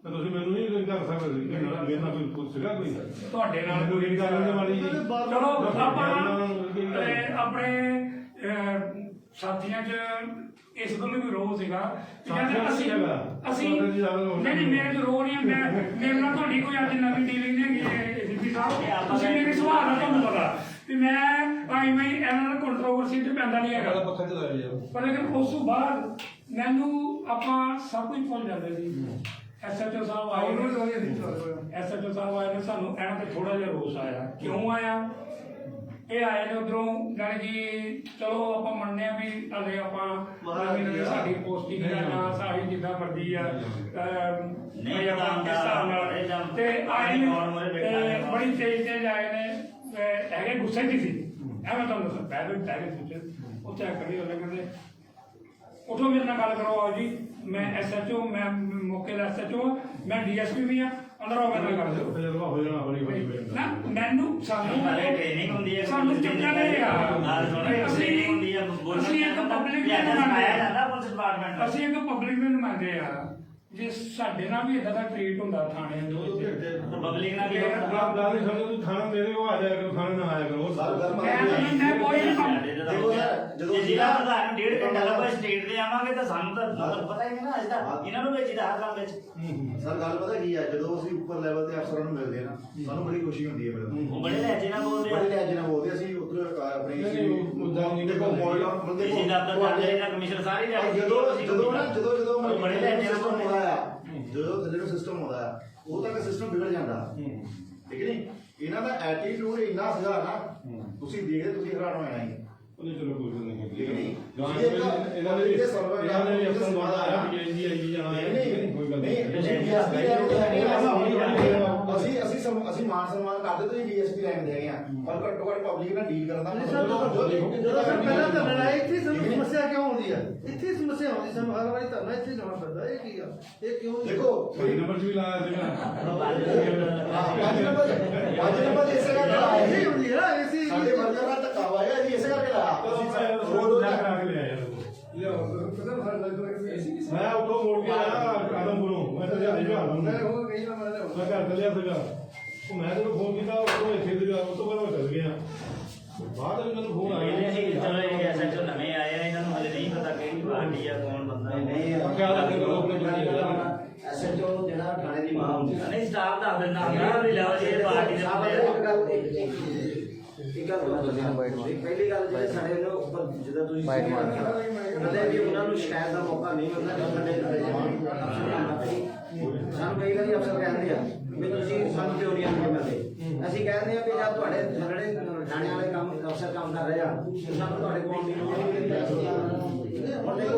ਤਾਂ ਤੁਸੀਂ ਮੈਨੂੰ ਨਹੀਂ ਕਰ ਸਕਦੇ ਸੀ ਕਿ ਮੇਰੇ ਨਾਲ ਕੋਈ ਸੀਗਾ ਕੋਈ ਤੁਹਾਡੇ ਨਾਲ ਕੋਈ ਗੱਲ ਨਹੀਂ ਵਾਲੀ ਜੀ। ਚਲੋ ਆਪਾਂ ਆਪਣੇ ਸਾਥੀਆਂ 'ਚ ਇਸ ਗੱਲ ਵੀ ਰੋਹ ਸੀਗਾ ਕਿ ਕਹਿੰਦੇ ਅਸੀਂ ਨਹੀਂ ਮੇਰੇ ਚ ਰੋਹ ਨਹੀਂ ਹੈ। ਮੇਰੇ ਨਾਲ ਤੁਹਾਡੀ ਕੋਈ ਅੱਜ ਨਵੀਂ ਡੀਲਿੰਗ ਨਹੀਂ ਹੈਗੀ ਜੀ ਸਾਹਿਬ। ਤੁਸੀਂ ਮੇਰੇ ਸੁਭਾਅ ਦਾ ਤੁਹਾਨੂੰ ਪਤਾ ਵੀ ਮੈਂ ਇਹਨਾਂ ਦਾ ਕੰਟਰੋਵਰਸੀ ਤੇ ਪੈਂਦਾ ਨਹੀਂ ਹੈਗਾ। ਪੱਖਾ ਚਲਾ ਰਿਹਾ ਪਰ ਲੇਕਿਨ ਉਸ ਤੋਂ ਬਾਅਦ ਮੈਨੂੰ ਆਪਾਂ ਸਭ ਕੁਝ ਭੁੱਲ ਜਾਂਦੇ ਸੀ। ਐਸਐਚਓ ਸਾਹਿਬ ਆਏ ਨੇ ਸਾਨੂੰ ਇਹਨਾਂ ਤੇ ਥੋੜਾ ਜਿਹਾ ਰੋਸ ਆਇਆ। ਕਿਉਂ ਆਇਆ? ਇਹ ਆਏ ਨੇ ਉਧਰੋਂ ਜਾਣੀ ਜੀ ਚਲੋ ਆਪਾਂ ਮੰਨਦੇ ਆ ਵੀ ਹਲੇ ਆਪਾਂ ਸਾਡੀ ਪੋਸਟਿੰਗ ਜਾਂ ਸਾਡੀ ਜਿੱਦਾਂ ਮਰਜ਼ੀ ਆ ਨਹੀਂ ਆਪਾਂ ਕਿਸ ਹਿਸਾਬ ਨਾਲ ਤੇ ਆਏ ਨੇ ਤੇ ਬੜੀ ਤੇਜ਼ ਆਏ ਨੇ ਹੈਗੇ ਗੁੱਸੇ 'ਚ ਸੀ। ਐਵੇਂ ਤੁਹਾਨੂੰ ਦੱਸਾਂ ਪਹਿਲੇ ਪੁੱਛੇ ਉਹ ਚੈੱਕ ਕਰੀ ਉਹਨੇ ਕਹਿੰਦੇ ਉਠੋ ਮੇਰੇ ਨਾਲ ਗੱਲ ਕਰੋ। ਆਓ ਜੀ ਮੈਂ ਐਸਐਚਓ ਮੈਂ ਮੌਕੇ ਦਾ ਐਸਐਚਓ ਮੈਂ ਡੀਐਸਪੀ ਵੀ ਆ ਅੰਦਰ ਆਓ ਮੇਰੇ ਨਾਲ ਗੱਲ ਕਰੋ। ਹੋ ਜਾਣਾ ਹੌਲੀ ਹੌਲੀ ਨਾ ਮੈਨੂੰ ਸਾਨੂੰ ਟ੍ਰੇਨਿੰਗ ਹੁੰਦੀ ਹੈ ਸਾਨੂੰ ਚੱਕਰ ਨਹੀਂ ਆ। ਟ੍ਰੇਨਿੰਗ ਹੁੰਦੀ ਹੈ ਅਸੀਂ ਇੱਕ ਪਬਲਿਕ ਦੇ ਨੁਮਾਇੰਦੇ ਜਾਂਦਾ ਪੁਲਿਸ ਡਿਪਾਰਟਮੈਂਟ। ਅਸੀਂ ਇੱਕ ਪਬਲਿਕ ਦੇ ਨੁਮਾਇੰਦੇ ਆ। ਜੇ ਸਾਡੇ ਨਾਲ ਵੀ ਇਦਾਂ ਦਾ ਟ੍ਰੀਟ ਹੁੰਦਾ ਥਾਣੇ ਦੇ ਵਿੱਚ ਪਬਲਿਕ ਨਾਲ ਵੀ ਗੱਲ ਨਹੀਂ ਸਮਝ ਤੂੰ ਥਾਣਾ ਮੇਰੇ ਕੋ ਆ ਜਾਇਆ ਕਰੋ ਥਾਣੇ ਨਾ ਆਇਆ ਕਰੋ ਮੈਂ ਕੋਈ ਜੇ ਜ਼ਿਲ੍ਹਾ ਪ੍ਰਧਾਨ ਨੂੰ 1.5 ਘੰਟਾ ਲੱਗਾ ਸਟੇਟ ਦੇ ਆਵਾਂਗੇ ਤਾਂ ਸਾਨੂੰ ਤਾਂ ਪਤਾ ਹੀ ਨਹੀਂ ਨਾ ਅੱਜ ਤੱਕ ਇਹਨਾਂ ਨੂੰ ਵੇਚਦਾ ਹਰ ਕੰਮ ਵਿੱਚ। ਸਰ ਗੱਲ ਪਤਾ ਕੀ ਹੈ, ਜਦੋਂ ਅਸੀਂ ਉੱਪਰ ਲੈਵਲ ਤੇ ਅਫਸਰਾਂ ਨੂੰ ਮਿਲਦੇ ਆ ਨਾ ਸਾਨੂੰ ਬੜੀ ਖੁਸ਼ੀ ਹੁੰਦੀ ਹੈ ਮੇਰੇ ਉਹ ਬੜੇ ਲਹਿਜੇ ਨਾਲ ਬੋਲਦੇ ਆ। ਬੜੇ ਲਹਿਜੇ ਨਾਲ ਬੋਲਦੇ ਅਸੀਂ ਉੱਧਰ ਆਪਣੀ ਮੁੱਦਾ ਨਹੀਂ ਦੇਖੋ ਮੋਡਲ ਜੀ ਦਫ਼ਤਰ ਜਾਂਦੇ ਇਹਨਾਂ ਕਮਿਸ਼ਨਰ ਸਾਰੇ ਜਾਂਦੇ ਜਦੋਂ ਬੜੇ ਲਹਿਜੇ ਨਾਲ ਸਿਸਟਮ ਹੁੰਦਾ ਆ, ਜਦੋਂ ਥੱਲੇ ਨੂੰ ਸਿਸਟਮ ਹੁੰਦਾ ਆ ਉਹ ਤੱਕ ਸਿਸਟਮ ਵਿਗੜ ਜਾਂਦਾ ਠੀਕ ਨਹੀਂ। ਇਹਨਾਂ ਦਾ ਐਟੀਟਿਊਡ ਇੰਨਾ ਸੀਗਾ ਨਾ ਤੁਸੀਂ ਦੇਖਦੇ ਤੁਸੀਂ ਹੈਰਾਨ ਹੋ ਜਾਣਾ। ਉਹਨੇ ਚਲੋ ਕੋਈ ਗੱਲ ਨਹੀਂ ਠੀਕ ਨਹੀਂ ਇਹਨਾਂ ਨੇ ਵੀ ਅਫਸਰ ਦੁਆਰਾ ਆਇਆ ਕਿ ਜੀ ਆਈ ਜਾਣਾ ਹੈ ਕੋਈ ਗੱਲ ਨਹੀਂ। ਅਸੀਂ ਮਾਨ ਸਨਮਾਨ ਕਰਦੇ ਤੇ ਡੀਐਸਪੀ ਰੈਂਕ ਦੇ ਹੈਗੇ ਆ ਪਰ ਘੱਟੋ ਘੱਟ ਪਬਲਿਕ ਨਾਲ ਡੀਲ ਕਰਨ ਦਾ ਜਦੋਂ ਪਹਿਲਾਂ ਧਰਨਾ ਲਾਇਆ ਇੱਥੇ ਸਾਨੂੰ ਸਮੱਸਿਆ ਕਿਉਂ ਆਉਂਦੀ ਆ? ਇੱਥੇ ਸਮੱਸਿਆ ਆਉਂਦੀ ਸਾਨੂੰ ਹਰ ਵਾਰੀ ਧਰਨਾ ਇੱਥੇ ਜਾਣਾ ਪੈਂਦਾ। ਇਹ ਕੀ ਆ? ਇਹ ਕਿਉਂ? ਦੇਖੋ ਕੋਈ ਨੰਬਰ ਵੀ ਲਾਇਆ ਸੀਗਾ 5 ਨੰਬਰ ਇਸੇ ਕਰਕੇ ਲਾਇਆ ਇਹ ਸੀ। ਹੁੰਦੀ ਆ ਇਸੇ ਸਾਡੇ ਵਰਕਰ ਦਾ ਧੱਕਾ ਹੋਇਆ ਜੀ ਇਸੇ ਕਰਕੇ ਲਾਇਆ। ਕਰਾ ਕੇ ਲਿਆਇਆ ਮੈਂ ਉੱਥੋਂ ਮੋੜ ਕੇ ਆਇਆ ਆਦਮਪੁਰੋਂ। ਮੈਂ ਤਾਂ ਜਹਾਜ਼ ਵਿਹਾਰ ਨੂੰ ਮੈਂ ਘਰ ਚੱਲਿਆ ਸੀਗਾ। ਉਹ ਮੈਂ ਜਦੋਂ ਫੋਨ ਕੀਤਾ ਉਹ ਇੱਥੇ ਸੀਗਾ। ਉਸ ਤੋਂ ਬਾਅਦ ਮੈਂ ਚੱਲ ਗਿਆ। ਬਾਅਦ ਵਿੱਚ ਮੈਨੂੰ ਫੋਨ ਆ ਗਿਆ ਚਲੋ ਇਹ ਐਸਐਚਓ ਨਵੇਂ ਆਏ ਆ ਇਹਨਾਂ ਨੂੰ ਹਲੇ ਨਹੀਂ ਪਤਾ ਕਿਹੜੀ ਪਾਰਟੀ ਆ ਕੌਣ ਬੰਦਾ ਐਸਐਚਓ ਜਿਹੜਾ ਥਾਣੇ ਦੀ ਮਾਂ ਹੁੰਦੀ ਹੈ ਨਹੀਂ ਸਟਾਫ ਦਾ ਦਿੰਦਾ ਹੁੰਦਾ ਵੀ ਲਓ ਜੀ ਇਹ ਪਾਰਟੀ ਦੇ ਪਹਿਲੀ ਗੱਲ ਜਿਹੜੇ ਸਾਡੇ ਨੂੰ ਉੱਪਰ ਜਿੱਦਾਂ ਤੁਸੀਂ ਕਦੇ ਵੀ ਉਹਨਾਂ ਨੂੰ ਸ਼ਿਕਾਇਤ ਦਾ ਮੌਕਾ ਨਹੀਂ ਮਿਲਦਾ ਸਾਨੂੰ ਕਈ ਵਾਰੀ ਅਫਸਰ ਕਹਿੰਦੇ ਆ ਵੀ ਤੁਸੀਂ ਸਾਨੂੰ ਕਿਉਂ ਨਹੀਂ ਆਉਂਦੇ ਮਿਲਦੇ। ਅਸੀਂ ਕਹਿੰਦੇ ਆ ਕਿ ਜਦ ਤੁਹਾਡੇ ਥੱਲੇ ਥਾਣੇ ਵਾਲੇ ਕੰਮ ਅਫਸਰ ਕੰਮ ਕਰ ਰਹੇ ਆ ਸਾਨੂੰ ਤੁਹਾਡੇ ਕੋਲ ਨਹੀਂ ਉਹਨੇ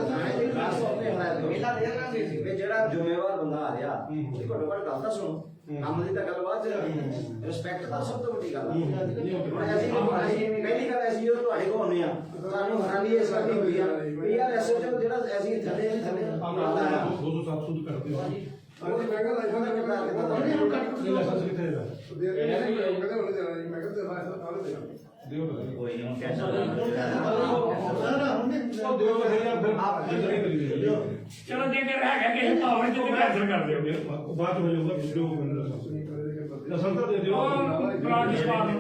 ਥਾਣੇ ਦੀ ਖਾਸ ਤੌਰ ਤੇ ਹਦਾਇਤ ਕਰੋ ਵੀ ਜਿਹੜਾ ਜ਼ਿੰਮੇਵਾਰ ਬੰਦਾ ਆ ਰਿਹਾ ਉਹਦੀ ਘੱਟੋ ਘੱਟ ਗੱਲ ਤਾਂ ਸੁਣੋ। ਕੰਮ ਦੀ ਤਾਂ ਗੱਲ ਬਾਅਦ ਚ ਰਿਸਪੈਕਟ ਤਾਂ ਸਭ ਤੋਂ ਵੱਡੀ ਗੱਲ ਆ। ਹੁਣ ਅਸੀਂ ਪਹਿਲੀ ਗੱਲ ਅਸੀਂ ਜਦੋਂ ਤੁਹਾਡੇ ਕੋਲ ਆਉਂਦੇ ਆ ਸਾਨੂੰ ਹੈਰਾਨੀ ਇਸ ਗੱਲ ਦੀ ਹੋਈ ਆ ਵੀ ਯਾਰ ਐਸਐਚਓ ਜਿਹੜਾ ਅਸੀਂ ਥੱਲੇ ਕੰਮ ਕਰਦਾ ਆ 200-700 ਕਰਦੇ ਹੋ ਉਹ ਮੈਂ ਕਿਹਾ ਲਾਈਫਾਂ ਦਾ ਕਿੰਨਾ ਲਾਇਸੈਂਸ ਕਿੱਥੇ ਹੈਗਾ ਦਿਓ ਕੋਈ ਨਹੀਂ ਕੈਂਸਲ ਦਿਓ ਫਿਰ ਚਲੋ ਜੇ ਫਿਰ ਹੈਗਾ ਕਿ ਪਾਵਰ ਚ ਕੈਂਸਲ ਕਰ ਦਿਓ। ਬਾਅਦ ਹੋ ਜਾਊਗਾ ਦਿਓ ਲਾਇਸੈਂਸ ਤਾਂ ਦੇ ਦਿਓ ਪਲਾਟ ਸਪਾਰ ਨੂੰ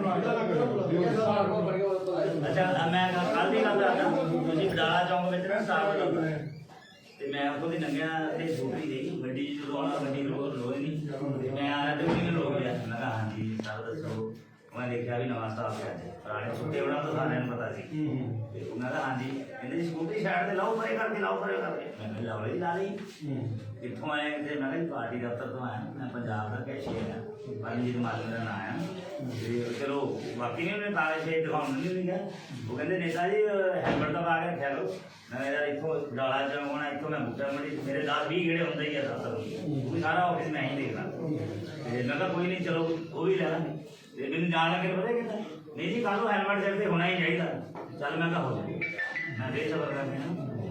ਅੱਛਾ ਮੈਂ ਕੱਲ ਦੀ ਗੱਲ ਦੱਸਦਾ। ਤੁਸੀਂ ਬਡਾਲਾ ਚੌਂਕ ਵਿੱਚ ਨਾ ਸਟਾਫ ਕਰਦਾ ਤੇ ਮੈਂ ਉੱਥੋਂ ਦੀ ਲੰਘਿਆ ਤੇ ਛੋਟੀ ਜਿਹੀ ਗੱਡੀ ਜਦੋਂ ਆਉਣਾ ਗੱਡੀ ਲੋਏ ਨਹੀਂ ਤੇ ਮੈਂ ਆਇਆ ਤੇ ਉਹਨੇ ਮੈਨੂੰ ਰੋਕ ਲਿਆ। ਮੈਂ ਕਿਹਾ ਹਾਂਜੀ ਸਰ ਦੱਸੋ। ਮੈਂ ਦੇਖਿਆ ਵੀ ਨਵਾਂ ਸਟਾਫ ਹੈ ਪੁਰਾਣੇ ਛੁੱਟੇ ਉਹਨਾਂ ਤੋਂ ਸਾਰਿਆਂ ਨੂੰ ਪਤਾ ਸੀ ਤੇ ਉਹਨਾਂ ਦਾ ਹਾਂਜੀ ਕਹਿੰਦੇ ਜੀ ਸਕੂਟਰੀ ਸਾਈਡ ਤੇ ਲਾਓ ਪਰੇ ਕਰਕੇ ਲਾਓ ਪਰੇ ਕਰਕੇ। ਮੈਂ ਕਿਹਾ ਲਾਓ ਜੀ ਲਾ ਲਈ। ਕਿੱਥੋਂ ਆਏ ਤੇ ਮੈਂ ਕਿਹਾ ਜੀ ਪਾਰਟੀ ਦਫ਼ਤਰ ਤੋਂ ਆਇਆ ਮੈਂ ਪੰਜਾਬ ਦਾ ਕੈਸ਼ੀਅਰ ਹਾਂ ਪਰਮਜੀਤ ਮਾਲ ਮੇਰਾ ਨਾਂ ਆ ਤੇ ਚਲੋ ਬਾਕੀ ਨਹੀਂ ਉਹਨੇ ਕਾਗਜ਼ ਸ਼ੇਰ ਦਿਖਾਉਣ ਨਹੀਂ ਦਿੰਦਾ। ਉਹ ਕਹਿੰਦੇ ਨੇਤਾ ਜੀ ਹੈਲਮਟ ਤਾਂ ਪਾ ਕੇ ਰੱਖਿਆ ਕਰੋ। ਮੈਂ ਕਿਹਾ ਯਾਰ ਇੱਥੋਂ ਡਾਲਾ ਚ ਆਉਣਾ ਇੱਥੋਂ ਮੈਂ ਬੁੱਟਾ ਮੜੀ ਮੇਰੇ 10-20 ਗੇੜੇ ਹੁੰਦੇ ਹੀ ਆ ਦਫ਼ਤਰ ਉਹ ਵੀ ਸਾਰਾ ਆਫਿਸ ਮੈਂ ਹੀ ਦੇਖਣਾ ਤੇ ਮੈਂ ਕਿਹਾ ਕੋਈ ਨਹੀਂ ਚਲੋ ਉਹ ਵੀ ਲੈ ਲਾਂਗੇ। ਤੇ ਮੈਨੂੰ ਜਾਣ ਲੱਗੇ ਪਤਾ ਕਿੱਦਾਂ ਨਹੀਂ ਜੀ ਕੱਲ੍ਹ ਨੂੰ ਹੈਲਮਟ ਸਿਰ ਤੇ ਹੋਣਾ ਹੀ ਚਾਹੀਦਾ। ਚੱਲ ਮੈਂ ਕਿਹਾ ਹੋ ਜਾਏ ਮੈਂ ਦੇ ਸਬਰ ਕਰਕੇ ਨਾ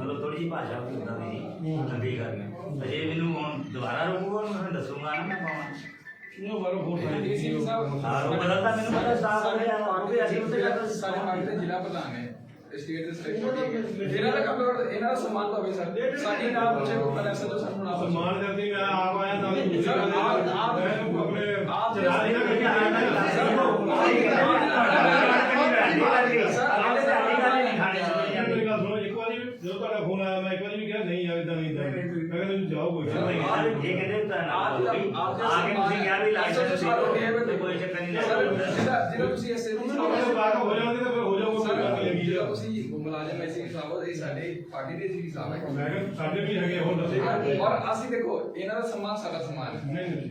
ਮਤਲਬ ਥੋੜੀ ਜਿਹੀ ਭਾਸ਼ਾ ਵੀ ਉਦਾਂ ਦੀ ਲੰਬੀ ਕਰਨੀ ਤੇ ਜੇ ਮੈਨੂੰ ਹੁਣ ਦੁਬਾਰਾ ਰੋਕੂਗਾ ਮੈਂ ਤੁਹਾਨੂੰ ਦੱਸੂਗਾ ਨਾ ਮੈਂ ਪਾਉਣਾ ਉਹ ਬਾਰੋ ਫੋਰ ਸਾਈਡ ਹਾਂ ਉਹ ਬਦਲਦਾ ਮੈਨੂੰ ਪਤਾ ਸਟਾਫ ਹੋ ਗਿਆ ਕਿਉਂਕਿ ਅਸੀਂ ਉੱਥੇ ਜਾਂਦੇ ਸਾਡੇ ਪਾਰਟੀ ਦੇ ਜ਼ਿਲ੍ਹਾ ਪ੍ਰਧਾਨ ਨੇ ਸਟੇਟ ਦੇ ਸੈਕਟਰੀ ਇਹਨਾਂ ਦਾ ਕੰਮ ਇਹਨਾਂ ਦਾ ਸਨਮਾਨ ਹੋਵੇ ਸਰ ਸਾਡੀ ਨਾ ਪੁੱਛੇ ਕੋ ਪਰ ਐਸਾ ਜੋ ਸਾਨੂੰ ਨਾ ਸਨਮਾਨ ਕਰਕੇ ਮੈਂ ਆਪ ਆਇਆ ਨਾਲ ਦੂਸਰੇ ਆਪਣੇ ਆਪ ਚਲਾ ਨਹੀਂ ਮੇਰੀ ਗੱਲ ਸੁਣੋ, ਇੱਕ ਵਾਰੀ ਜਦੋਂ ਤੁਹਾਡਾ ਫੋਨ ਆਇਆ ਮੈਂ ਇੱਕ ਵਾਰੀ ਵੀ ਕਿਹਾ ਨਹੀਂ ਯਾਰ ਇਦਾਂ ਨਹੀਂ ਮੈਂ ਕਹਿੰਦਾ ਤੁਸੀਂ ਜਾਓ ਕੋਈ ਗੱਲ ਨਹੀਂ ਇਹ ਕਹਿੰਦੇ ਤਾਂ ਆਗੇ ਤੁਸੀਂ ਕਿਹਾ ਵੀ ਲਾਇਸੈਂਸ ਸੀ ਕੋਈ ਚੱਕਰ ਨਹੀਂ ਜਿਹੜਾ ਤੁਸੀਂ ਐਸੇ ਨੂੰ ਆਪਣੇ ਬਾਅਦ ਹੋ ਜਾਣਗੇ ਤਾਂ ਫਿਰ ਹੋ ਜਾਊਗਾ ਕੋਈ ਗੱਲ ਨਹੀਂ ਹੈਗੀ ਜਿਹੜਾ ਤੁਸੀਂ ਮੁਲਾਜ਼ਮ ਐਸੀ ਸਾਹਿਬ ਇਹ ਸਾਡੇ ਪਾਰਟੀ ਦੇ ਸੀ ਸਾਹਿਬ ਹੈ ਮੈਂ ਕਿਹਾ ਸਾਡੇ ਵੀ ਹੈਗੇ ਹੋਰ ਦੱਸੇ ਔਰ ਅਸੀਂ ਦੇਖੋ ਇਹਨਾਂ ਦਾ ਸਨਮਾਨ ਸਾਡਾ ਸਨਮਾਨ ਹੈ ਨਹੀਂ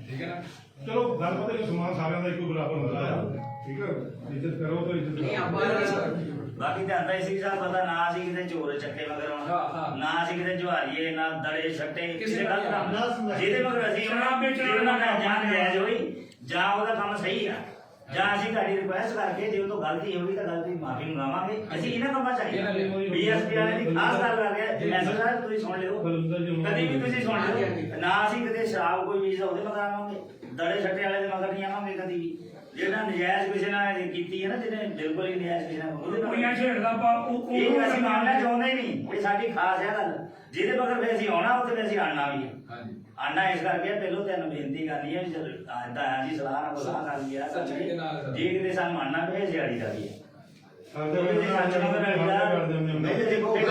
ਠੀਕ ਹੈ ਨਾ ਚਲੋ ਗੱਲ ਪਤਾ ਕਿ ਸਮਾਨ ਸਾਰਿਆਂ ਦਾ ਇੱਕੋ ਬਰਾਬਰ ਹੁੰਦਾ ਆ ਠੀਕ ਹੈ ਇੱਜ਼ਤ ਕਰੋ ਤਾਂ ਇੱਜ਼ਤ ਕਰੋ ਬਾਕੀ ਤਾਂ ਆਂਦਾ ਸੀ ਸਾਹਿਬ ਪਤਾ ਨਾ ਅਸੀਂ ਕਿਤੇ ਚੋਰ ਚੱਕੇ ਮਗਰ ਆਉਣਾ ਨਾ ਅਸੀਂ ਕਿਤੇ ਜਵਾਰੀਏ ਨਾ ਦੜੇ ਛੱਟੇ ਕਿਸੇ ਗੱਲ ਕੰਮ ਜਿਹਦੇ ਮਗਰ ਅਸੀਂ ਸ਼ਰਾਬ ਵੇਚਣਾ ਨਾ ਜਾਣ ਜਾਇਜ਼ ਹੋਈ ਜਾਂ ਉਹਦਾ ਕੰਮ ਸਹੀ ਆ ਜਾਂ ਅਸੀਂ ਤੁਹਾਡੀ ਰਿਕੁਐਸਟ ਕਰਕੇ ਜੇ ਉਹ ਤੋਂ ਗਲਤੀ ਹੋਈ ਤਾਂ ਗਲਤੀ ਮਾਫੀ ਮੰਗਾਵਾਂਗੇ ਅਸੀਂ ਇਹਨਾਂ ਕੰਮਾਂ ਚਾਹੀਏ ਬੀਐਸਪੀ ਵਾਲੇ ਦੀ ਖਾਸ ਗੱਲ ਕਰ ਰਿਹਾ ਮੈਸੇਜ ਸਾਹਿਬ ਤੁਸੀਂ ਸੁਣ ਲਿਓ ਕਦੀ ਵੀ ਤੁਸੀਂ ਸੁਣ ਲਿਓ ਨਾ ਅਸੀਂ ਕਿਤੇ ਸ਼ਰਾਬ ਕੋਈ ਚੀਜ਼ ਉਹਦੇ ਮਗਰ ਆਵਾਂਗੇ ਦੜੇ ਛੱਟੇ ਵਾਲੇ ਦੇ ਮਗਰ ਨਹੀਂ ਆਵਾਂਗੇ ਕਦੀ ਵੀ ਜਿਹੜਾ ਨਜਾਇਜ਼ ਕਿਸੇ ਨਾਲ ਕੀਤੀ ਹੈ ਨਾ ਜਿਹਨੇ ਬਿਲਕੁਲ ਹੀ ਨਜਾਇਜ਼ ਕਿਸੇ ਨਾਲ ਉਹਦੇ ਕੁੜੀਆਂ ਛੇੜਦਾ ਪਾ ਉਹ ਇਹ ਅਸੀਂ ਮਾਮਲਾ ਚਾਹੁੰਦੇ ਹੀ ਨਹੀਂ ਇਹ ਸਾਡੀ ਖਾਸ ਹੈ ਗੱਲ ਜਿਹਦੇ ਮਗਰ ਫਿਰ ਅਸੀਂ ਆਉਣਾ ਉੱਥੇ ਫਿਰ ਅਸੀਂ ਆਉਣਾ ਵੀ ਹੈ ਹਾਂਜੀ ਆਂਡਾ ਇਸ ਕਰਕੇ ਪਹਿਲੋਂ ਤੈਨੂੰ ਬੇਨਤੀ ਕਰਨੀ ਹੈ ਜਦ ਆਂਦਾ ਆ ਜੀ ਸਲਾਹ ਨਾਲ ਸਲਾਹ ਕਰ ਲਿਆ ਜੇ ਕਿਤੇ ਸਾਨੂੰ ਮੰਨਣਾ ਪਏ ਦਿਹਾੜੀ ਦਾ ਵੀ ਹੈ ਨਹੀਂ ਦੇਖੋ ਅਸੀਂ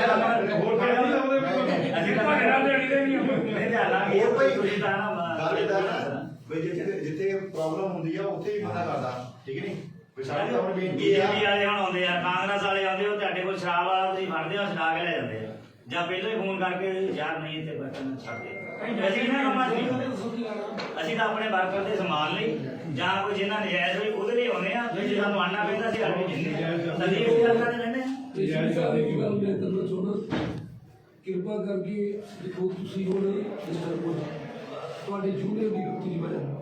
ਤਾਂ ਤੁਹਾਡੇ ਨਾਲ ਦੇਣੀ ਦੇ ਨਹੀਂ ਨਹੀਂ ਜਾਣਾਂਗੇ ਹੋਰ ਭਾਈ ਤੁਸੀਂ ਤਾਂ ਗੱਲ ਇਦਾਂ ਨਾ ਬਈ ਜਿੱਥੇ ਪ੍ਰੋਬਲਮ ਹੁੰਦੀ ਆ ਉੱਥੇ ਹੀ ਮਨਾ ਕਰਦਾ ਠੀਕ ਨਹੀਂ ਵੀ ਸਾਡੇ ਆਪਣੀ ਬੇਨਤੀ ਆ ਬੀਜੇਪੀ ਵਾਲੇ ਹੁਣ ਆਉਂਦੇ ਆ ਕਾਂਗਰਸ ਵਾਲੇ ਆਉਂਦੇ ਉਹ ਤੁਹਾਡੇ ਕੋਲ ਸ਼ਰਾਬ ਵਾਲਾ ਤੁਸੀਂ ਫੜਦੇ ਹੋ ਛਡਾ ਕੇ ਲੈ ਜਾਂਦੇ ਆ ਜਾਂ ਪਹਿਲਾਂ ਹੀ ਫੋਨ ਕਰਕੇ ਯਾਰ ਨਹੀਂ ਇੱਥੇ ਬੈਠਣ ਛੱਡਦੇ ਅਸੀਂ ਇਹਨਾਂ ਕੰਮਾਂ 'ਚ ਨਹੀਂ ਅਸੀਂ ਤਾਂ ਆਪਣੇ ਵਰਕਰ ਦੇ ਸਮਾਨ ਲਈ ਜਾਂ ਕੋਈ ਜਿੰਨਾ ਨਜਾਇਜ਼ ਹੋਈ ਉਹਦੇ ਲਈ ਆਉਂਦੇ ਆ ਜੇ ਸਾਨੂੰ ਆਉਣਾ ਪੈਂਦਾ ਅਸੀਂ ਆਪ ਹੀ ਜਿੰਨੇ ਅਸੀਂ ਇਸ ਗੱਲ ਕਰਦੇ ਰਹਿੰਦੇ ਆ ਕਿਰਪਾ ਕਰਕੇ ਦੇਖੋ ਤੁਸੀਂ ਹੁਣ ਤੁਹਾਡੇ ਜੂਨੀਅਰ ਦੀ ਗਲਤੀ ਦੀ ਵਜ੍ਹਾ ਨਾਲ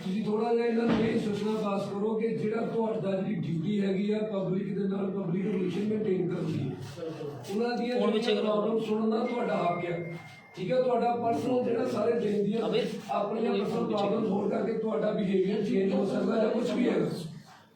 ਤੁਸੀਂ ਥੋੜਾ ਜਿਹਾ ਇਹਨਾਂ ਨੂੰ ਇਹ ਸੋਚਣਾ ਪਾਸ ਕਰੋ ਕਿ ਜਿਹੜਾ ਤੁਹਾਡਾ ਜਿਹੜੀ ਡਿਊਟੀ ਹੈਗੀ ਆ ਪਬਲਿਕ ਦੇ ਨਾਲ ਪਬਲਿਕ ਰਿਲੇਸ਼ਨ ਮੇਨਟੇਨ ਕਰਨੀ ਹੈ ਉਹਨਾਂ ਦੀਆਂ ਪ੍ਰੋਬਲਮ ਸੁਣਨਾ ਤੁਹਾਡਾ ਹੱਕ ਹੈ ਠੀਕ ਹੈ ਤੁਹਾਡਾ ਪਰਸਨਲ ਜਿਹੜਾ ਸਾਰੇ ਦਿਨ ਦੀਆਂ ਆਪਣੀਆਂ ਪਰਸਨਲ ਪ੍ਰੋਬਲਮ ਹੋਣ ਕਰਕੇ ਤੁਹਾਡਾ ਬਿਹੇਵੀਅਰ ਚੇਂਜ ਹੋ ਸਕਦਾ ਜਾਂ ਕੁਝ ਵੀ ਹੈਗਾ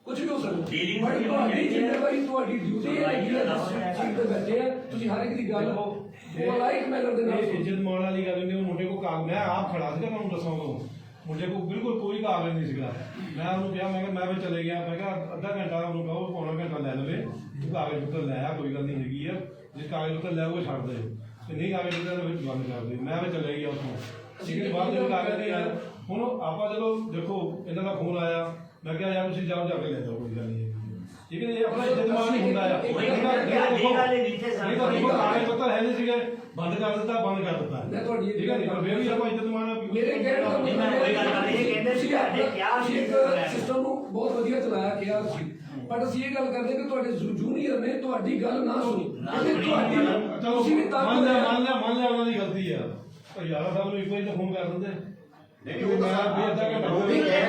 ਕੁਝ ਵੀ ਹੋ ਸਕਦਾ ਬਟ ਤੁਹਾਡੀ ਜ਼ਿੰਮੇਵਾਰੀ ਤੁਹਾਡੀ ਡਿਊਟੀ ਹੈ ਕਿ ਤੁਸੀਂ ਤੇ ਬੈਠੇ ਆ ਤੁਸੀਂ ਹਰ ਇੱਕ ਦੀ ਗੱਲ ਉਹ ਲਾਈਕ ਮੈਨਰ ਦੇ ਨਾਲ ਇੱਜ਼ਤ ਮਾਣ ਵਾਲੀ ਗੱਲ ਨਹੀਂ ਉਹ ਮੁੰਡੇ ਕੋ ਕਾਗ ਮੈਂ ਆਪ ਖੜਾ ਸੀਗਾ ਮੈਂ ਉਹਨੂੰ ਦੱਸਾਂਗਾ ਮੁੰਡੇ ਕੋ ਬਿਲਕੁਲ ਕੋਈ ਕਾਗਜ਼ ਨਹੀਂ ਸੀਗਾ ਮੈਂ ਉਹਨੂੰ ਕਿਹਾ ਮੈਂ ਕਿਹਾ ਮੈਂ ਵੀ ਚਲੇ ਗਿਆ ਮੈਂ ਕਿਹਾ ਅੱਧਾ ਘੰਟਾ ਉਹਨੂੰ ਕਹੋ ਪੌਣਾ ਘੰਟਾ ਲੈ ਲਵੇ ਤੂੰ ਕਾਗਜ਼ ਪੱਤਰ ਲੈ ਆ ਕੋਈ ਗੱਲ ਨਹੀਂ ਹੈਗੀ ਆ ਜੇ ਕਾਗਜ਼ ਪੱਤਰ ਲੈ ਉਹ ਛੱਡ ਦੇ ਤੇ ਨਹੀਂ ਕਾਗਜ਼ ਪੱਤਰ ਵਿੱਚ ਬੰਦ ਕਰ ਦੇ ਮੈਂ ਵੀ ਚਲੇ ਗਿਆ ਉੱਥੋਂ ਠੀਕ ਹੈ ਬਾਅਦ ਵਿੱਚ ਕਾਗਜ਼ ਨਹੀਂ ਆਇਆ ਹੁਣ ਆਪਾਂ ਜਦੋਂ ਦੇਖੋ ਇਹਨਾਂ ਦਾ ਫੋਨ ਆਇਆ ਮੈਂ ਕਿਹਾ ਯਾਰ ਤੁਸੀਂ ਜਾਓ ਜਾ ਕੇ ਲੈ ਜਾਓ ਕੋਈ ਗੱਲ ਨਹੀਂ ਠੀਕ ਹੈ ਇਹ ਆਪਣਾ ਇੱਜ਼ਤ ਮਾਣ ਨਹੀਂ ਹੁੰਦਾ ਆ ਕਾਗਜ਼ ਪੱਤਰ ਹੈ ਨਹੀਂ ਸੀਗੇ ਬੰਦ ਕਰ ਦਿੱਤਾ ਮੈਂ ਤੁਹਾਡੀ ਠੀਕ ਹੈ ਫਿਰ ਵੀ ਆਪਾਂ ਇੱਜ਼ਤ ਮਾਣ ਮੇਰੇ ਕਹਿਣ ਦਾ ਸਿਸਟਮ ਨੂੰ ਬਹੁਤ ਵਧੀਆ ਚਲਾਇਆ ਗਿਆ ਸੀ ਬਟ ਅਸੀਂ ਇਹ ਗੱਲ ਕਰਦੇ ਕਿ ਤੁਹਾਡੇ ਜੂਨੀਅਰ ਨੇ ਤੁਹਾਡੀ ਗੱਲ ਨਾ ਸੁਣੀ ਤੁਸੀਂ ਵੀ ਤਾਂ ਮੰਨ ਲਿਆ ਉਹਨਾਂ ਦੀ ਗਲਤੀ ਆ ਪਰ ਯਾਰਾ ਸਾਹਿਬ ਨੂੰ ਇੱਕ ਵਾਰੀ ਤਾਂ ਫੋਨ ਕਰ ਦਿੰਦੇ ਨਹੀਂ ਉਹ ਤਾਂ ਮੈਂ ਅੱਧਾ ਘੰਟਾ ਹੋ ਕੋਈ ਗਿਆ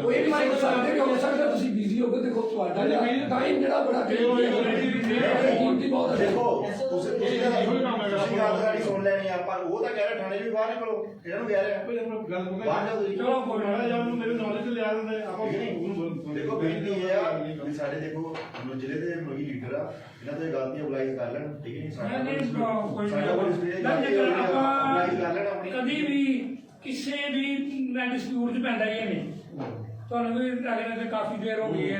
ਵੀ ਮਾਈਕ ਸਕਦੇ ਕਿ ਹੋ ਸਕਦਾ ਤੁਸੀਂ ਬਿਜ਼ੀ ਹੋ ਗਏ ਦੇਖੋ ਤੁਹਾਡਾ ਟਾਈਮ ਜਿਹੜਾ ਬੜਾ ਕੀਮਤੀ ਬਹੁਤ ਹੈ ਦੇਖੋ ਤੁਸੀਂ ਗੱਲ ਸਾਡੀ ਸੁਣ ਲੈਣੀ ਆ ਪਰ ਉਹ ਤਾਂ ਕਹਿ ਰਿਹਾ ਥਾਣੇ ਵੀ ਬਾਹਰ ਨਿਕਲੋ ਇਹਨਾਂ ਨੂੰ ਕਹਿ ਰਿਹਾ ਗੱਲ ਬਾਹਰ ਜਾਓ ਤੁਸੀਂ ਚਲੋ ਕੋਈ ਨਾ ਜਾਂ ਉਹਨੂੰ ਮੇਰੇ ਨੌਲੇਜ ਲਿਆ ਦਿੰਦੇ ਆਪਾਂ ਦੇਖੋ ਬੇਨਤੀ ਇਹ ਆ ਵੀ ਸਾਡੇ ਦੇਖੋ ਜ਼ਿਲ੍ਹੇ ਦੇ ਮੋਗੀ ਲੀਡਰ ਆ ਇਹਨਾਂ ਦੇ ਗਲਤੀਆਂ ਬੁਲਾਈ ਕਰ ਲੈਣ ਠੀਕ ਹੈ ਨਹੀਂ ਸਾਡਾ ਕੋਈ ਆਪਾਂ ਕਦੀ ਵੀ ਕਿਸੇ ਵੀ ਮੈਂ ਡਿਸਪਿਊਟ 'ਚ ਪੈਂਦਾ ਹੀ ਨਹੀਂ ਤੁਹਾਨੂੰ ਵੀ ਲੱਗਦਾ ਕਿ ਕਾਫੀ ਦੇਰ ਹੋ ਗਈ ਹੈ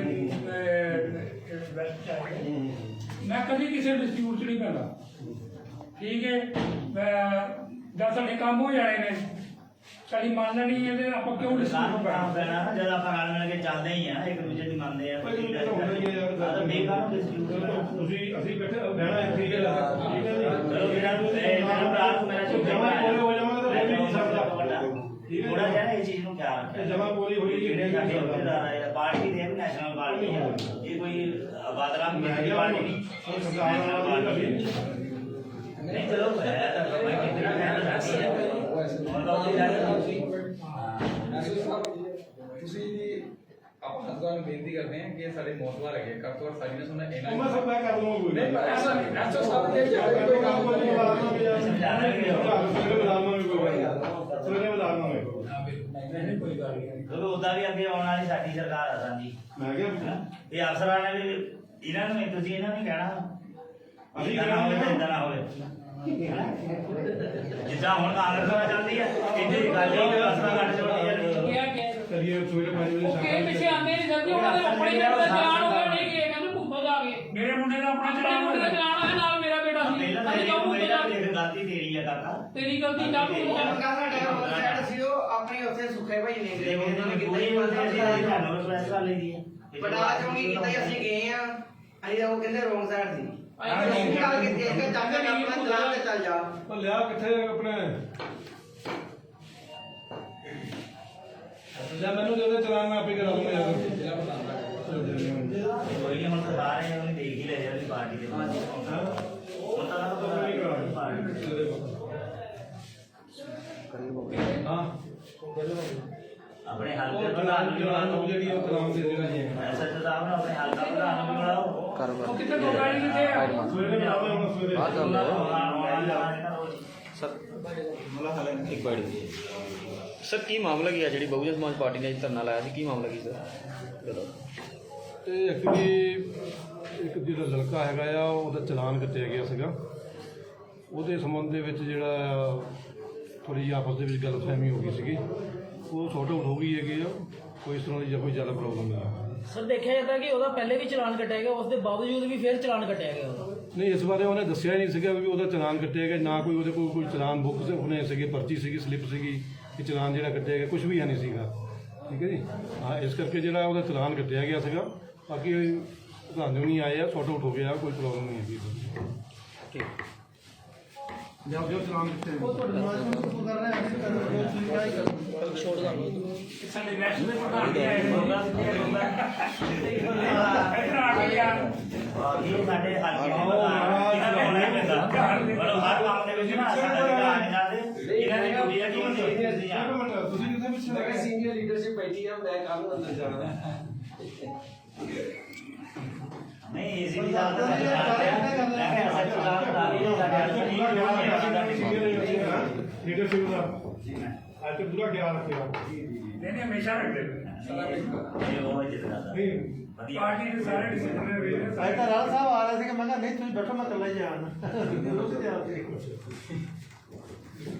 ਮੈਂ ਕਦੀ ਕਿਸੇ ਡਿਸਪਿਊਟ 'ਚ ਨਹੀਂ ਪੈਂਦਾ ਠੀਕ ਹੈ ਜਦ ਸਾਡੇ ਕੰਮ ਹੋ ਜਾਣੇ ਨੇ ਸਾਡੀ ਮੰਨ ਲੈਣੀ ਹੈ ਤੇ ਆਪਾਂ ਕਿਉਂ ਸਾਨੂੰ ਬਣਾ ਪੈਣਾ ਜਦ ਆਪਾਂ ਨਾਲ ਮਿਲ ਕੇ ਚੱਲਦੇ ਹੀ ਆ ਇੱਕ ਦੂਜੇ ਦੀ ਮੰਨਦੇ ਆ ਤੁਸੀਂ ਅਸੀਂ ਬੈਠੇ ਰਹਿਣਾ ਠੀਕ ਹੈ ਚਲੋ ਮੇਰਾ ਭਰਾ ਨੂੰ ਮੇਰਾ ਜਮਾ ਕੋਲੇ ਹੋ ਜਾਵਾਂਗਾ ਤਾਂ ਬੋਲ ਨਹੀਂ ਸਕਦਾ ਥੋੜਾ ਜਿਹਾ ਇਹ ਚੀਜ਼ ਨੂੰ ਖਿਆਲ ਰੱਖਿਆ ਜਮਾ ਕੋਲੇ ਹੋਈ ਜਿਹੜੇ ਸਾਡੇ ਅਹੁਦੇਦਾਰ ਆ ਪਾਰਟੀ ਦੇ ਨੈਸ਼ਨਲ ਪਾਰਟੀ ਆ ਇਹ ਕੋਈ ਬਾਦਲਾ ਕਮੇਟੀ ਪਾਰਟੀ ਨਹੀਂ ਨੈਸ਼ਨਲ ਪਾਰਟੀ ਨਹੀਂ ਚਲੋ ਮੈਂ ਕਿੰਨਾ ਕਹਿਣਾ ਚਾਹਤੀ ਹੈ ਤੁਸੀਂ ਆਪਾਂ ਤੁਹਾਨੂੰ ਬੇਨਤੀ ਕਰਦੇ ਹਾਂ ਕਿ ਇਹ ਸਾਡੇ ਮੌਤਵਾਰ ਹੈਗੇ ਘੱਟ ਤੋਂ ਘੱਟ ਸਾਡੀ ਨਾ ਸੁਣਨਾ ਇਹਨਾਂ ਉਹ ਮੈਂ ਸਭ ਮੈਂ ਕਰ ਲਵਾਂਗਾ ਕੋਈ ਨਹੀਂ ਪਰ ਐਸਾ ਨਹੀਂ ਐਸਾ ਸਾਹਿਬ ਦੇ ਕੋਈ ਕੰਮ ਕੋਈ ਜਿਹੜੇ ਬੁਲਾਣਾ ਵੀ ਆ ਸਵੇਰੇ ਬੁਲਾਣਾ ਵੀ ਕੋਈ ਸਵੇਰੇ ਬੁਲਾਣਾ ਵੀ ਕੋਈ ਗੱਲ ਨਹੀਂ ਕਿਉਂਕਿ ਉਦਾਂ ਵੀ ਅੱਗੇ ਆਉਣ ਵਾਲੀ ਸਾਡੀ ਸਰਕਾਰ ਆ ਸਾਡੀ ਮੈਂ ਕਿਹਾ ਇਹ ਅਫਸਰਾਂ ਨੇ ਵੀ ਇਹਨਾਂ ਨੂੰ ਤੁਸੀਂ ਇਹਨਾਂ ਨੂੰ ਕਹਿਣਾ ਅਸੀਂ ਏਦਾਂ ਨਾ ਹੋਵੇ ਤੇ ਏਦਾਂ ਨਾ ਹੋਵੇ ਜਿੱਦਾਂ ਹੁਣ ਕਾਂਗਰਸ ਨਾਲ ਚੱਲਦੀ ਹੈ ਇੱਥੇ ਦੀ ਗੱਲ ਇਹ ਕਿ ਅਫਸਰਾਂ ਕੱਟ ਚੋਣੀ ਹੈ ਕਰੀਏ ਸਵੇਰੇ 5 ਵਜੇ ਕਿ ਪਿੱਛੇ ਆਂਦੇ ਨਹੀਂ ਜਾਂਦੇ ਉਹਨਾਂ ਦੇ ਆਪਣੇ ਪਿੰਡ ਦਾ ਚਲਾਨ ਹੋ ਗਿਆ ਨਹੀਂ ਗਏ ਕਹਿੰਦੇ ਭੁੱਖੋ ਆ ਗਏ ਮੇਰੇ ਮੁੰਡੇ ਦਾ ਆਪਣਾ ਚਲਾਨ ਹੋਇਆ ਨਾਲ ਮੇਰਾ ਬੇਟਾ ਸੀ ਪਹਿਲਾਂ ਤਾਂ ਅਸੀਂ ਕਿਉਂ ਮੇਰਾ ਭੁੱਖੋ ਦੇਖ ਗਲਤੀ ਤੇਰੀ ਹੈ ਕਾਕਾ ਤੇਰੀ ਗਲਤੀ ਨਾ ਸੀ ਉਹ ਆਪਣੇ ਉੱਥੇ ਸੁੱਖੇ ਭਾਈ ਨੇ ਤੇ ਉਹਨੇ ਪੂਰੀ ਬੰਦੇ ਸੀ ਤੁਹਾਨੂੰ ਰਿਕਵੈਸਟ ਕਰ ਲਈ ਦੀ ਹੈ ਬਟਾਲਾ ਚੌਂਕੀ ਕੀਤਾ ਹੀ ਅਸੀਂ ਗਏ ਆ ਅਸੀਂ ਉਹ ਕਹਿੰਦੇ ਰੋਂਗ ਸਾਈਡ ਸੀ ਅਸੀਂ ਗੱਲ ਕੀਤੀ ਕਿ ਚੱਲ ਜਾ ਆਪਣਾ ਚਲਾ ਕੇ ਚੱਲ ਜਾ ਉਹ ਲਿਆ ਕਿੱਥੇ ਆਪਣੇ ਲੈ ਮੈਨੂੰ ਦੇ ਦੇ ਚਲਾਨ ਮੈਂ ਆਪੇ ਕਰਾ ਲੂੰਗਾ ਯਾਰ ਕੋਈ ਨਹੀਂ ਹੁਣ ਤਾਂ ਸਾਰੇ ਉਹਨੇ ਦੇਖ ਹੀ ਲਿਆ ਜਿਹੜੀ ਪਾਰਟੀ ਦੇ ਬਾਅਦ ਹੁਣ ਤਾਂ ਨਾ ਪਾਰਟੀ ਹਾਂ ਆਪਣੇ ਉਹ ਹਲਕੇ ਚਲਾਨ ਪ੍ਰਧਾਨ ਨੂੰ ਜਿਹੜੀ ਉਹ ਕਰਾਉਂ ਦੇ ਦੇਣਾ ਜੀ ਐਸਐਚ ਸਾਹਿਬ ਨੂੰ ਆਪਣੇ ਹਲਕਾ ਪ੍ਰਧਾਨ ਨੂੰ ਬੁਲਾਓ ਕਾਰੋਬਾਰ ਉਹ ਕਿੱਥੇ ਗੋਗਾੜੀ ਕਿੱਥੇ ਆ ਸਵੇਰੇ ਬੁਲਾਵੇ ਹੁਣ ਸਵੇਰੇ ਸਰ ਇੱਕ ਬਾਈਟ ਸਰ ਕੀ ਮਾਮਲਾ ਕੀ ਹੈ ਜਿਹੜੀ ਬਹੁਜਨ ਸਮਾਜ ਪਾਰਟੀ ਨੇ ਅੱਜ ਧਰਨਾ ਲਾਇਆ ਸੀ ਕੀ ਮਾਮਲਾ ਕੀ ਸਰ ਇਹ ਐਕਚੁਅਲੀ ਇੱਕ ਜਿਹੜਾ ਲੜਕਾ ਹੈਗਾ ਆ ਉਹਦਾ ਚਲਾਨ ਕੱਟਿਆ ਗਿਆ ਸੀਗਾ ਉਹਦੇ ਸੰਬੰਧ ਦੇ ਵਿੱਚ ਜਿਹੜਾ ਥੋੜੀ ਜਿਹੀ ਆਪਸ ਦੇ ਵਿੱਚ ਗਲਤਫਹਿਮੀ ਹੋ ਗਈ ਸੀਗੀ ਉਹ ਸੌਟ ਆਊਟ ਹੋ ਗਈ ਹੈਗੀ ਆ ਕੋਈ ਇਸ ਤਰ੍ਹਾਂ ਦੀ ਜਾਂ ਕੋਈ ਜ਼ਿਆਦਾ ਪ੍ਰੋਬਲਮ ਨਹੀਂ ਆ ਸਰ ਦੇਖਿਆ ਜਾਂਦਾ ਕਿ ਉਹਦਾ ਪਹਿਲੇ ਵੀ ਚਲਾਨ ਕੱਟਿਆ ਗਿਆ ਉਸ ਦੇ ਬਾਵਜੂਦ ਵੀ ਫਿਰ ਚਲਾਨ ਕੱਟਿਆ ਗਿਆ ਉਹਦਾ ਨਹੀਂ ਇਸ ਬਾਰੇ ਉਹਨੇ ਦੱਸਿਆ ਹੀ ਨਹੀਂ ਸੀਗਾ ਵੀ ਉਹਦਾ ਚਲਾਨ ਕੱਟਿਆ ਗਿਆ ਨਾ ਕੋਈ ਉਹਦੇ ਕੋਲ ਕੋਈ ਚਲਾਨ ਬੁੱਕ ਉਹਨੇ ਸੀਗੇ ਪਰਚੀ ਸੀਗੀ ਸਲਿੱਪ ਸੀਗੀ ਕਿ ਚਲਾਨ ਜਿਹੜਾ ਕੱਟਿਆ ਗਿਆ ਕੁਝ ਵੀ ਹੈ ਨਹੀਂ ਸੀਗਾ ਠੀਕ ਹੈ ਜੀ ਹਾਂ ਇਸ ਕਰਕੇ ਜਿਹੜਾ ਉਹਦਾ ਚਲਾਨ ਕੱਟਿਆ ਗਿਆ ਸੀਗਾ ਬਾਕੀ ਤੁਹਾਨੂੰ ਨਹੀਂ ਆਏ ਆ ਸੌਟ ਆਊਟ ਹੋ ਗਿਆ ਕੋਈ ਪ੍ਰੋਬਲਮ ਨਹੀਂ ਹੈਗੀ ਠੀਕ ਜਦ ਜੋ ਚਲਾਨ ਕਿੱਥੇ ਉਹ ਤੁਹਾਡੇ ਨਾਲ ਨੂੰ ਕਰ ਰਹੇ ਆ ਛੋੜ ਦਾ ਸਾਡੇ ਨੈਸ਼ਨਲ ਪ੍ਰਧਾਨ ਜੀ ਆਏ ਹੋਗਾ ਇੱਧਰ ਆ ਗਿਆ ਇਹ ਸਾਡੇ ਹਲਕੇ ਦੇ ਪ੍ਰਧਾਨ ਇਹਨਾਂ ਨੂੰ ਹੋਣਾ ਹੀ ਪੈਂਦਾ ਪਰ ਹਰ ਕੰਮ ਦੇ ਵਿੱਚ ਨਾ ਸਾਡਾ ਜਿਹੜਾ ਆਣੇ ਜਾਂਦੇ ਇਹਨਾਂ ਦੀ ਡਿਊਟੀ ਹੈ ਕਿ ਉਹ ਦੇਖਦੇ ਆ ਤੁਸੀਂ ਕਿੱਥੇ ਪਿੱਛੇ ਮੈਂ ਕਿਹਾ ਸੀਨੀਅਰ ਲੀਡਰਸ਼ਿਪ ਬੈਠੀ ਆ ਮੈਂ ਕੱਲ ਨੂੰ ਅੰਦਰ ਜਾਣਾ ਨਹੀਂ ਇਸੇ ਦੀ ਗੱਲ ਤਾਂ ਮੈਂ ਕਿਹਾ ਐਸਐਚ ਸਾਹਿਬ ਦਾ ਇਹ ਸਾਡੇ ਹਲਕੇ ਦੀ ਲੀਡਰਸ਼ਿਪ ਦਾ ਅੱਜ ਤੇ ਪੂਰਾ ਖਿਆਲ ਰੱਖਿਆ ਨਹੀਂ ਹਮੇਸ਼ਾ ਰੱਖਦੇ ਇਹ ਉਹ ਜਿੱਤਦਾ ਨਹੀਂ ਵਧੀਆ ਪਾਰਟੀ ਦੇ ਸਾਰੇ ਡਿਸੀਜਨ ਨੇ ਵੇਲੇ ਸਾਈਕਲ ਰਾਲ ਸਾਹਿਬ ਆ ਰਹੇ ਸੀ ਕਿ ਮੈਂ ਕਿਹਾ ਨਹੀਂ ਤੁਸੀਂ ਬੈਠੋ ਮੈਂ ਇਕੱਲਾ ਹੀ ਜਾਣਾ ਉਹ ਤੇ ਆ ਸੀ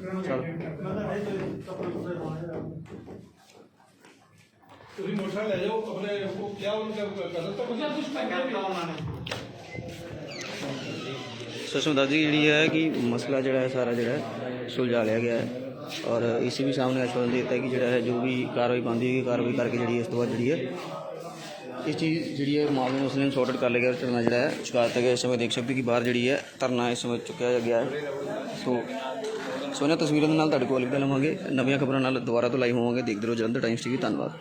ਮੈਂ ਕਿਹਾ ਨਹੀਂ ਤੁਸੀਂ ਕੱਪੜੇ ਕੁੱਪੜੇ ਪਾਉਣੇ ਤੁਸੀਂ ਮੋਟਰਸਾਈਕਲ ਲੈ ਜਾਓ ਆਪਣੇ ਉਹ ਕਿਆ ਉਹਨੂੰ ਕਰ ਦਿੱਤਾ ਕੁਝ ਸੁਸ਼ਮਦਾਸ ਜੀ ਜਿਹੜੀ ਹੈ ਕਿ ਮਸਲਾ ਜਿਹੜਾ ਹੈ ਸਾਰਾ ਜਿਹੜਾ ਹੈ ਸੁਲਝਾ ਲਿਆ ਗਿਆ ਹੈ ਔਰ ਇਸੇ ਵੀ ਸਾਹਮਣੇ ਆਸ਼ਵਾਸਨ ਦੇ ਦਿੱਤਾ ਹੈ ਕਿ ਜਿਹੜਾ ਹੈ ਜੋ ਵੀ ਕਾਰਵਾਈ ਬਣਦੀ ਹੋਈ ਕਾਰਵਾਈ ਕਰਕੇ ਜਿਹੜੀ ਇਸ ਤੋਂ ਬਾਅਦ ਜਿਹੜੀ ਹੈ ਇਸ ਚੀਜ਼ ਜਿਹੜੀ ਹੈ ਮਾਮਲੇ ਨੂੰ ਉਸਨੇ ਸੌਰਟ ਕਰ ਲਿਆ ਗਿਆ ਧਰਨਾ ਜਿਹੜਾ ਹੈ ਚੁਕਾ ਦਿੱਤਾ ਗਿਆ ਇਸ ਸਮੇਂ ਦੇਖ ਸਕਦੇ ਕਿ ਬਾਹਰ ਜਿਹੜੀ ਹੈ ਧਰਨਾ ਇਸ ਸਮੇਂ ਚੁੱਕਿਆ ਗਿਆ ਹੈ ਸੋ ਇਹਨਾਂ ਤਸਵੀਰਾਂ ਦੇ ਨਾਲ ਤੁਹਾਡੇ ਕੋਲ ਵੀ ਲਵਾਂਗੇ ਨਵੀਆਂ ਖਬਰਾਂ ਨਾਲ ਦੁਬਾਰਾ ਤੋਂ ਲਾਈਵ ਹੋਵਾਂਗੇ ਦੇਖਦੇ ਰਹੋ ਜਲੰਧਰ ਟਾਈਮਸ TV ਧੰਨਵਾਦ।